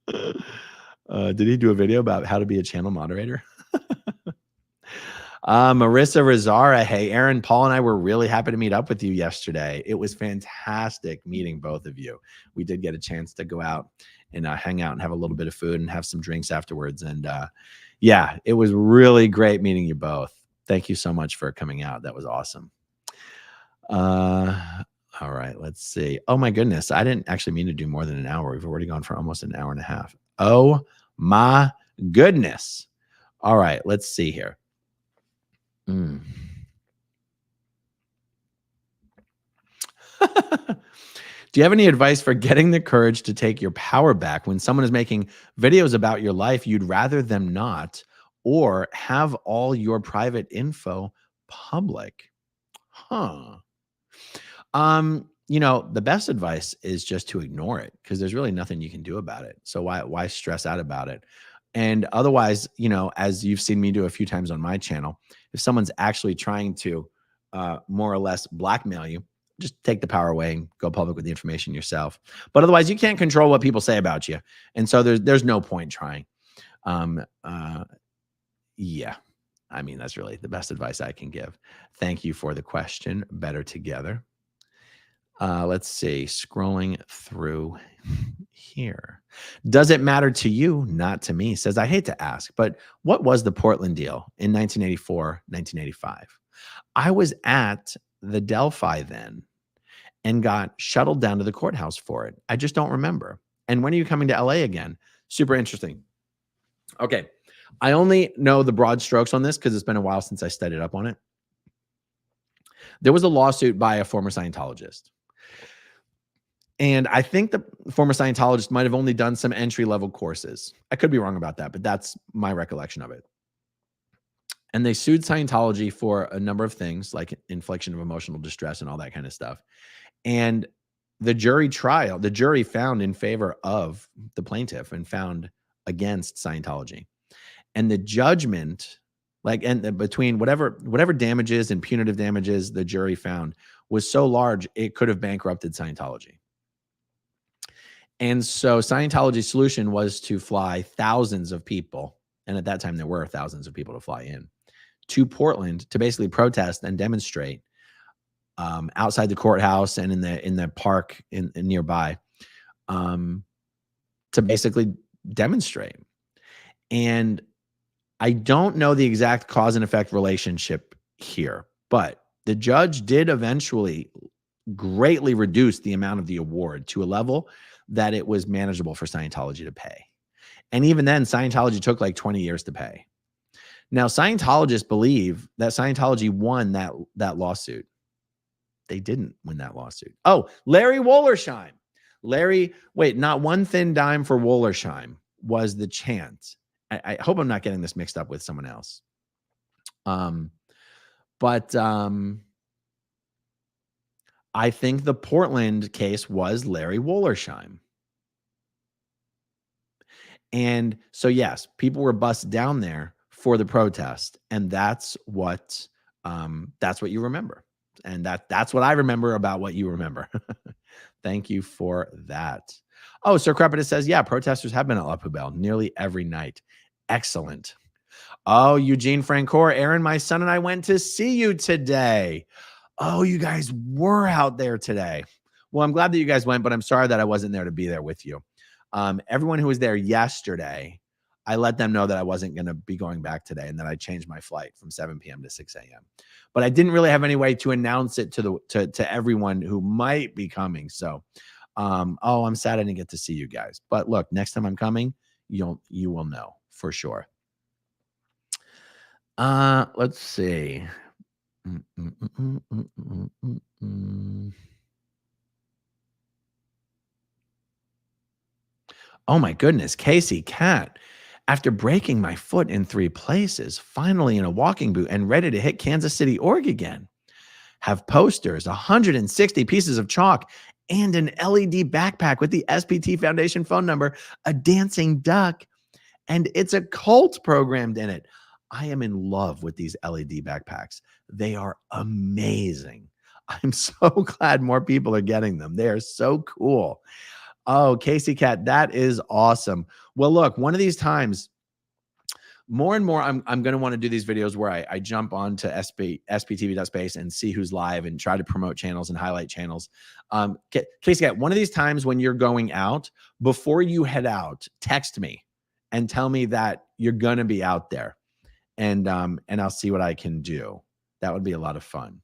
Did he do a video about how to be a channel moderator? Marisa Rezzara. Hey, Aaron, Paul and I were really happy to meet up with you yesterday. It was fantastic meeting both of you. We did get a chance to go out and hang out and have a little bit of food and have some drinks afterwards. And yeah, it was really great meeting you both. Thank you so much for coming out. That was awesome. All right, let's see. Oh my goodness. I didn't actually mean to do more than an hour. We've already gone for almost an hour and a half. Oh my goodness. All right, let's see here. Do you have any advice for getting the courage to take your power back when someone is making videos about your life you'd rather them not, or have all your private info public? Huh. The best advice is just to ignore it because there's really nothing you can do about it. So why stress out about it? And otherwise, as you've seen me do a few times on my channel, if someone's actually trying to more or less blackmail you, just take the power away and go public with the information yourself. But otherwise, you can't control what people say about you. And so there's no point trying. Yeah. I mean, that's really the best advice I can give. Thank you for the question. Better together. Let's see. Scrolling through here. Does it matter to you? Not to me. Says, I hate to ask, but what was the Portland deal in 1984, 1985? I was at the Delphi then and got shuttled down to the courthouse for it. I just don't remember. And when are you coming to LA again? Super interesting. Okay. I only know the broad strokes on this because it's been a while since I studied up on it. There was a lawsuit by a former Scientologist. And I think the former Scientologist might have only done some entry-level courses. I could be wrong about that, but that's my recollection of it. And they sued Scientology for a number of things, like infliction of emotional distress and all that kind of stuff. And the jury found in favor of the plaintiff and found against Scientology. And the judgment, between whatever damages and punitive damages the jury found was so large, it could have bankrupted Scientology. And so Scientology's solution was to fly thousands of people, and at that time there were thousands of people to fly in, to Portland to basically protest and demonstrate outside the courthouse and in the park in nearby, to basically demonstrate. And I don't know the exact cause and effect relationship here, but the judge did eventually greatly reduce the amount of the award to a level that it was manageable for Scientology to pay. And even then, Scientology took like 20 years to pay. Now, Scientologists believe that Scientology won that lawsuit. They didn't win that lawsuit. Oh, Larry Wollersheim. Not one thin dime for Wollersheim was the chant. I hope I'm not getting this mixed up with someone else. But I think the Portland case was Larry Wollersheim. And so, yes, people were bussed down there for the protest. And that's what you remember. And that's what I remember about what you remember. Thank you for that. Oh, Sir Crepidus says, yeah, protesters have been at La Poubelle nearly every night. Excellent. Oh, Eugene Francoeur, Aaron, my son and I went to see you today. Oh, you guys were out there today. Well, I'm glad that you guys went, but I'm sorry that I wasn't there to be there with you. Everyone who was there yesterday, I let them know that I wasn't going to be going back today and that I changed my flight from 7 p.m. to 6 a.m. But I didn't really have any way to announce it to everyone who might be coming. So, I'm sad I didn't get to see you guys. But look, next time I'm coming, you will know for sure. Let's see. Oh my goodness, KCKat. After breaking my foot in 3 places, finally in a walking boot and ready to hit Kansas City, Org again. Have posters, 160 pieces of chalk, and an LED backpack with the SPT Foundation phone number, a dancing duck, and it's a cult programmed in it. I am in love with these LED backpacks. They are amazing. I'm so glad more people are getting them. They are so cool. Oh, KCKat, that is awesome. Well, look, one of these times, more and more, I'm going to want to do these videos where I jump onto SPTV.space and see who's live and try to promote channels and highlight channels. KCKat, one of these times when you're going out, before you head out, text me and tell me that you're going to be out there. And I'll see what I can do. That would be a lot of fun.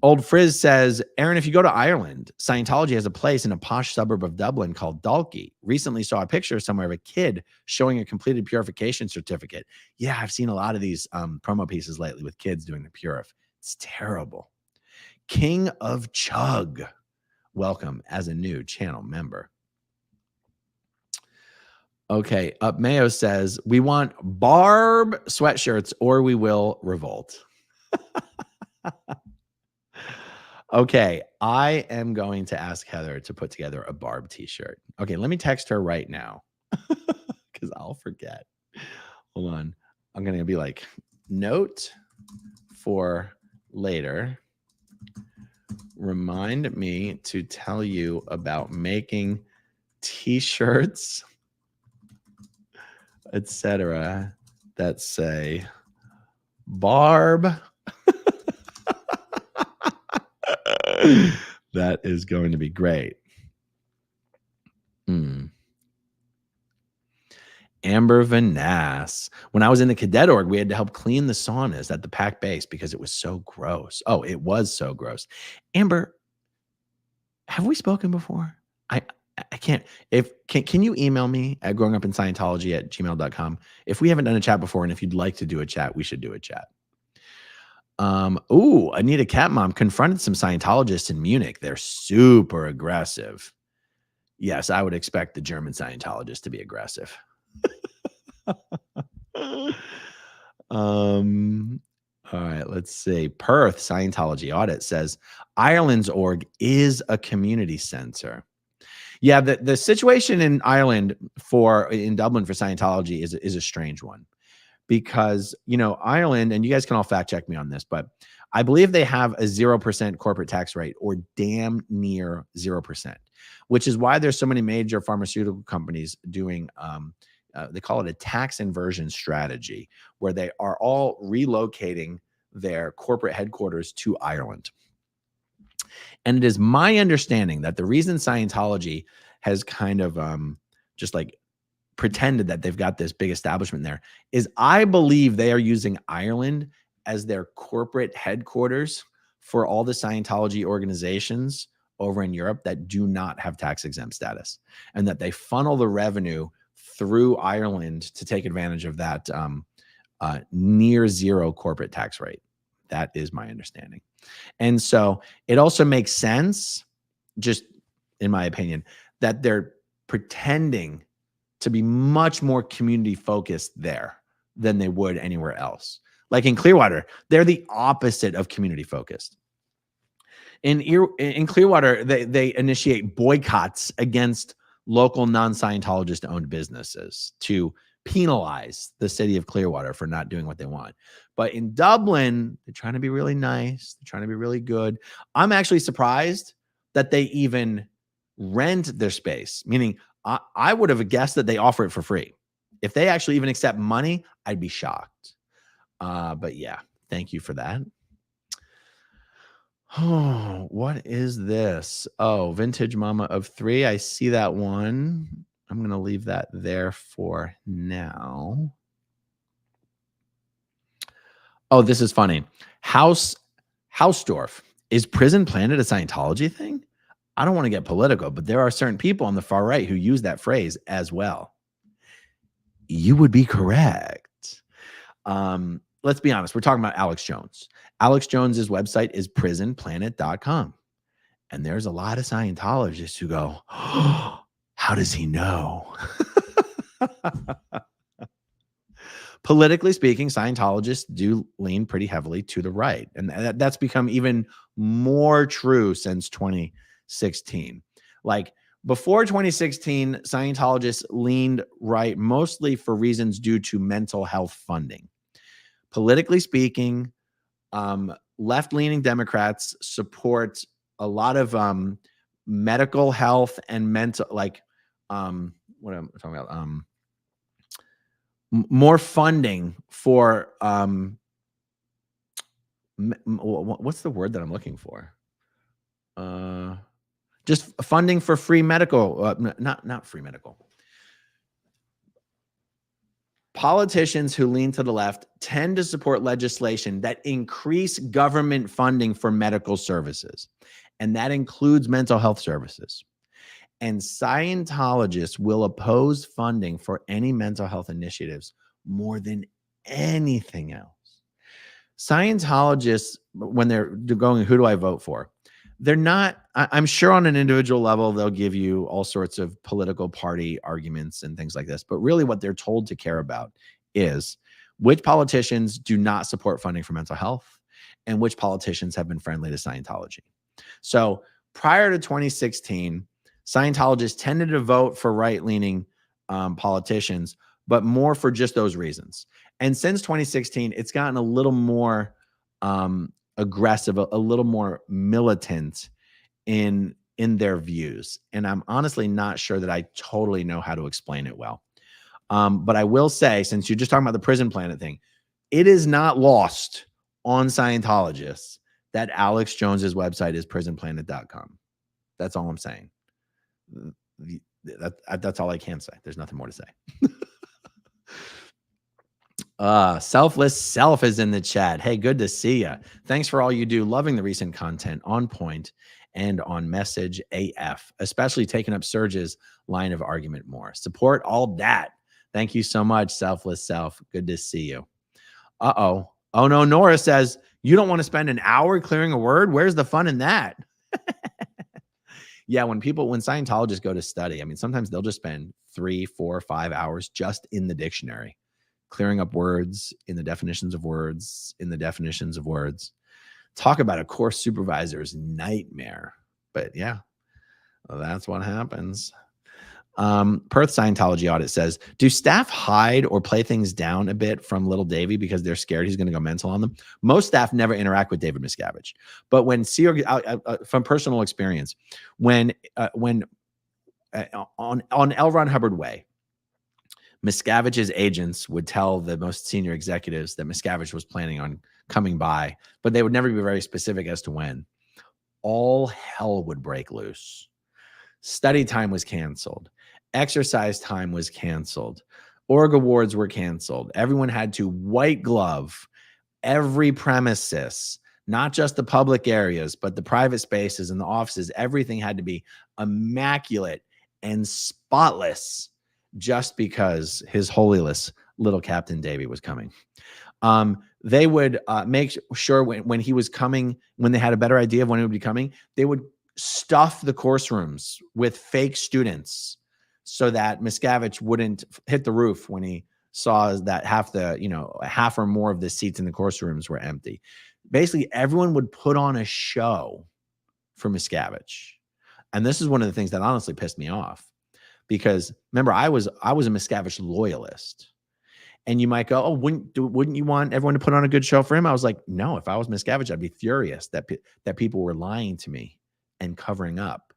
Old Frizz says, Aaron, if you go to Ireland, Scientology has a place in a posh suburb of Dublin called Dalkey. Recently saw a picture somewhere of a kid showing a completed purification certificate. Yeah, I've seen a lot of these promo pieces lately with kids doing the purif. It's terrible. King of Chug, welcome as a new channel member. Okay, Up Mayo says, we want Barb sweatshirts or we will revolt. Okay, I am going to ask Heather to put together a Barb t-shirt. Okay, let me text her right now because I'll forget. Hold on. I'm going to be like, note for later. Remind me to tell you about making t-shirts, etc., that say Barb. That is going to be great. Amber Vanass. When I was in the Cadet Org, we had to help clean the saunas at the PAC base because it was so gross. Oh, it was so gross. Amber, have we spoken before? I can't. Can you email me at growingupinscientology@gmail.com if we haven't done a chat before, and if you'd like to do a chat, we should do a chat. Anita Cat Mom confronted some Scientologists in Munich. They're super aggressive. Yes, I would expect the German Scientologists to be aggressive. All right, let's see. Perth Scientology Audit says Ireland's org is a community center. Yeah, the situation in Ireland in Dublin for Scientology is a strange one because, Ireland, and you guys can all fact check me on this, but I believe they have a 0% corporate tax rate or damn near 0%, which is why there's so many major pharmaceutical companies doing, they call it a tax inversion strategy, where they are all relocating their corporate headquarters to Ireland. And it is my understanding that the reason Scientology has kind of just like pretended that they've got this big establishment there is I believe they are using Ireland as their corporate headquarters for all the Scientology organizations over in Europe that do not have tax exempt status, and that they funnel the revenue through Ireland to take advantage of that near zero corporate tax rate. That is my understanding. And so it also makes sense, just in my opinion, that they're pretending to be much more community focused there than they would anywhere else. Like in Clearwater, they're the opposite of community focused. In Clearwater, they initiate boycotts against local non-Scientologist owned businesses to penalize the city of Clearwater for not doing what they want. But in Dublin, they're trying to be really nice. They're trying to be really good. I'm actually surprised that they even rent their space, meaning I would have guessed that they offer it for free. If they actually even accept money, I'd be shocked. But yeah, thank you for that. Oh, what is this? Oh, Vintage Mama of 3. I see that one. I'm going to leave that there for now. Oh, this is funny. Hausdorff. Is Prison Planet a Scientology thing? I don't want to get political, but there are certain people on the far right who use that phrase as well. You would be correct. Let's be honest. We're talking about Alex Jones. Alex Jones's website is prisonplanet.com. And there's a lot of Scientologists who go, oh, how does he know? Politically speaking, Scientologists do lean pretty heavily to the right. And that's become even more true since 2016. Like before 2016, Scientologists leaned right mostly for reasons due to mental health funding. Politically speaking, left-leaning Democrats support a lot of medical health and mental, like what am I talking about? More funding for what's the word that I'm looking for? Just funding for free medical, not free medical. Politicians who lean to the left tend to support legislation that increase government funding for medical services, and that includes mental health services. And Scientologists will oppose funding for any mental health initiatives more than anything else. Scientologists, when they're going, who do I vote for? They're not, I'm sure on an individual level, they'll give you all sorts of political party arguments and things like this. But really what they're told to care about is which politicians do not support funding for mental health and which politicians have been friendly to Scientology. So prior to 2016, Scientologists tended to vote for right-leaning politicians, but more for just those reasons. And since 2016, it's gotten a little more aggressive, a little more militant in their views. And I'm honestly not sure that I totally know how to explain it well. But I will say, since you're just talking about the prison planet thing, it is not lost on Scientologists that Alex Jones's website is prisonplanet.com. That's all I'm saying. That's all I can say. There's nothing more to say. Selfless Self is in the chat. Hey, good to see you. Thanks for all you do. Loving the recent content, on point and on message AF, especially taking up Serge's line of argument more. Support all that. Thank you so much, Selfless Self. Good to see you. Uh-oh. Oh no, Nora says, you don't want to spend an hour clearing a word? Where's the fun in that? Yeah, when Scientologists go to study, I mean, sometimes they'll just spend 3, 4, 5 hours just in the dictionary, clearing up words, in the definitions of words, Talk about a course supervisor's nightmare. But yeah, well, that's what happens. Perth Scientology audit says, do staff hide or play things down a bit from little Davey because they're scared he's going to go mental on them? Most staff never interact with David Miscavige, but when from personal experience, when on L. Ron Hubbard Way, Miscavige's agents would tell the most senior executives that Miscavige was planning on coming by, but they would never be very specific as to when. All hell would break loose. Study time was canceled. Exercise time was canceled. Org awards were canceled. Everyone had to white glove every premises, not just the public areas, but the private spaces and the offices. Everything had to be immaculate and spotless just because His Holiness little Captain Davy was coming. They would make sure when he was coming, when they had a better idea of when he would be coming, they would stuff the course rooms with fake students so that Miscavige wouldn't hit the roof when he saw that half or more of the seats in the course rooms were empty. Basically, everyone would put on a show for Miscavige. And this is one of the things that honestly pissed me off, because remember, I was a Miscavige loyalist. And you might go, oh, wouldn't you want everyone to put on a good show for him? I was like, no, if I was Miscavige, I'd be furious that people were lying to me and covering up.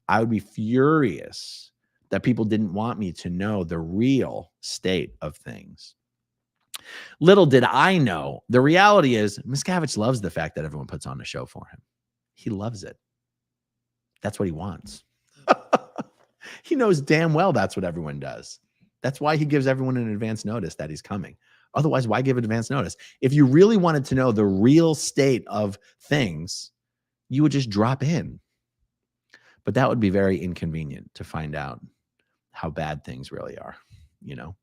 I would be furious that people didn't want me to know the real state of things. Little did I know, the reality is Miscavige loves the fact that everyone puts on a show for him. He loves it. That's what he wants. He knows damn well that's what everyone does. That's why he gives everyone an advance notice that he's coming. Otherwise, why give advance notice? If you really wanted to know the real state of things, you would just drop in. But that would be very inconvenient to find out how bad things really are, you know?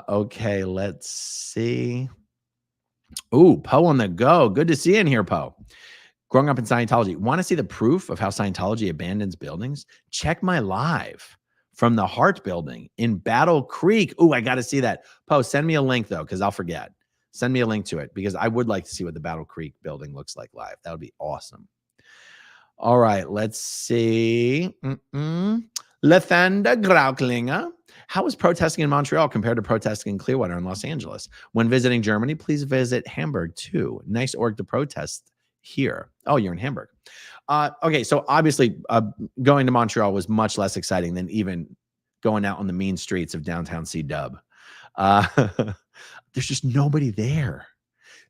Okay, let's see. Ooh, Poe on the go. Good to see you in here, Poe. Growing up in Scientology. Want to see the proof of how Scientology abandons buildings? Check my live from the Hart building in Battle Creek. Ooh, I got to see that. Poe, send me a link, though, because I'll forget. Send me a link to it, because I would like to see what the Battle Creek building looks like live. That would be awesome. All right, let's see. Lethanda Grauklinger. How is protesting in Montreal compared to protesting in Clearwater in Los Angeles? When visiting Germany, please visit Hamburg, too. Nice org to protest here. Oh, you're in Hamburg. Okay, so obviously going to Montreal was much less exciting than even going out on the mean streets of downtown C-Dub. There's just nobody there.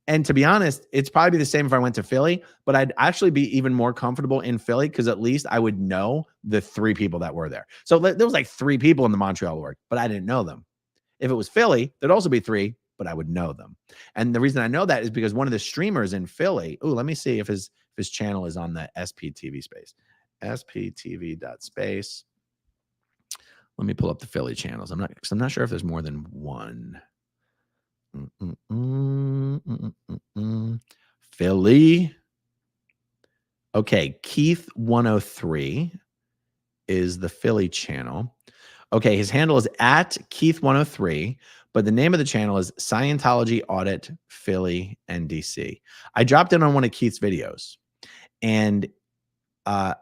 And to be honest, it's probably the same if I went to Philly, but I'd actually be even more comfortable in Philly because at least I would know the 3 people that were there. So there was like 3 people in the Montreal org, but I didn't know them. If it was Philly, there'd also be 3, but I would know them. And the reason I know that is because one of the streamers in Philly, let me see if his channel is on the SPTV space. SPTV.space. Let me pull up the Philly channels. I'm not sure if there's more than one. Philly. Okay, Keith 103 is the Philly channel. Okay, his handle is at Keith 103, but the name of the channel is Scientology Audit Philly NDC. I dropped in on one of Keith's videos, and the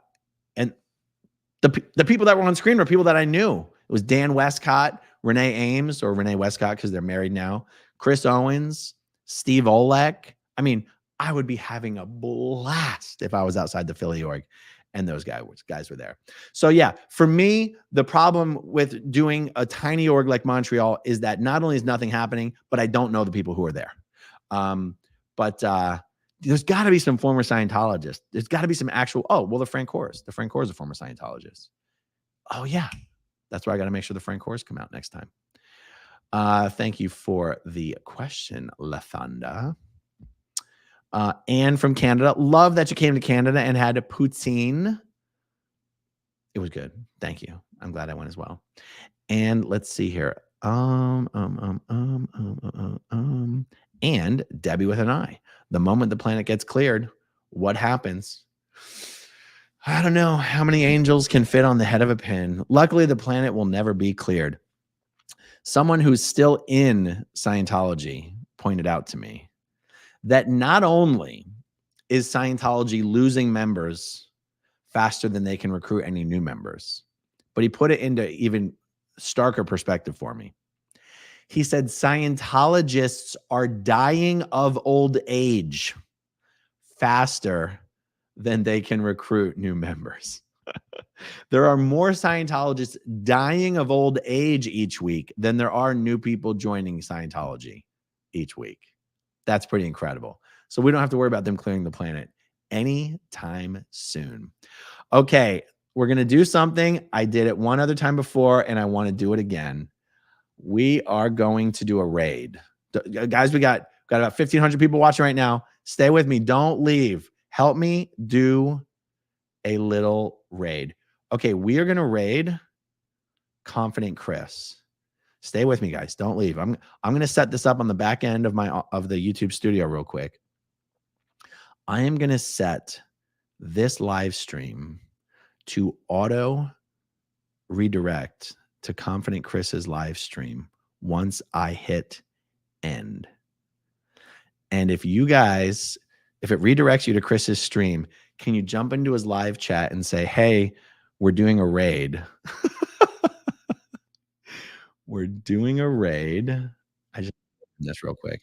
people that were on screen were people that I knew. It was Dan Westcott, Renee Ames, or Renee Westcott because they're married now, Chris Owens, Steve Olek. I mean, I would be having a blast if I was outside the Philly org and those guys were there. So yeah, for me, the problem with doing a tiny org like Montreal is that not only is nothing happening, but I don't know the people who are there. There's got to be some former Scientologists. There's got to be some actual, the Francoeurs. The Francoeur is a former Scientologist. Oh yeah. That's why I got to make sure the Francoeurs come out next time. Thank you for the question, Lathanda. Anne from Canada. Love that you came to Canada and had a poutine. It was good. Thank you. I'm glad I went as well. And let's see here. And Debbie with an I. The moment the planet gets cleared, what happens? I don't know how many angels can fit on the head of a pin. Luckily, the planet will never be cleared. Someone who's still in Scientology pointed out to me that not only is Scientology losing members faster than they can recruit any new members, but he put it into even starker perspective for me. He said Scientologists are dying of old age faster than they can recruit new members. There are more Scientologists dying of old age each week than there are new people joining Scientology each week. That's pretty incredible. So we don't have to worry about them clearing the planet anytime soon. Okay, we're going to do something. I did it one other time before, and I want to do it again. We are going to do a raid. Guys, we got about 1,500 people watching right now. Stay with me. Don't leave. Help me do a little raid. Okay, we are going to raid Confident Chris. Stay with me, guys. Don't leave. I'm going to set this up on the back end of the YouTube studio real quick. I am going to set this live stream to auto redirect to Confident Chris's live stream once I hit end. And if it redirects you to Chris's stream, can you jump into his live chat and say, hey, we're doing a raid. We're doing a raid. I just this real quick.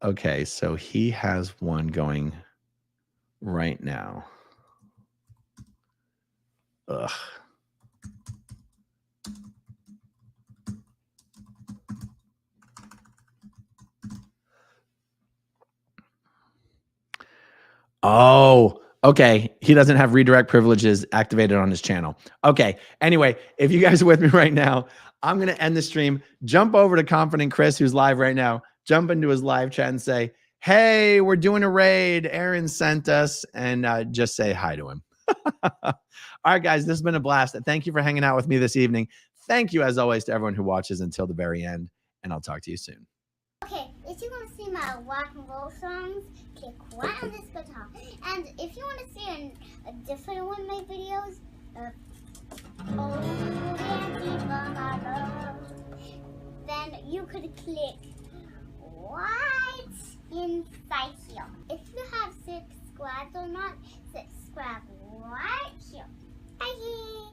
Okay, so he has one going right now. Ugh. Oh, okay. He doesn't have redirect privileges activated on his channel. Okay. Anyway, if you guys are with me right now, I'm going to end the stream. Jump over to Confident Chris, who's live right now. Jump into his live chat and say, hey, we're doing a raid. Aaron sent us, and just say hi to him. All right, guys, this has been a blast. Thank you for hanging out with me this evening. Thank you, as always, to everyone who watches until the very end, and I'll talk to you soon. Okay, if you want to see my rock and roll songs, click right on this guitar. And if you want to see a different one of my videos, then you could click right inside here. If you have subscribed or not, subscribe right here. Bye.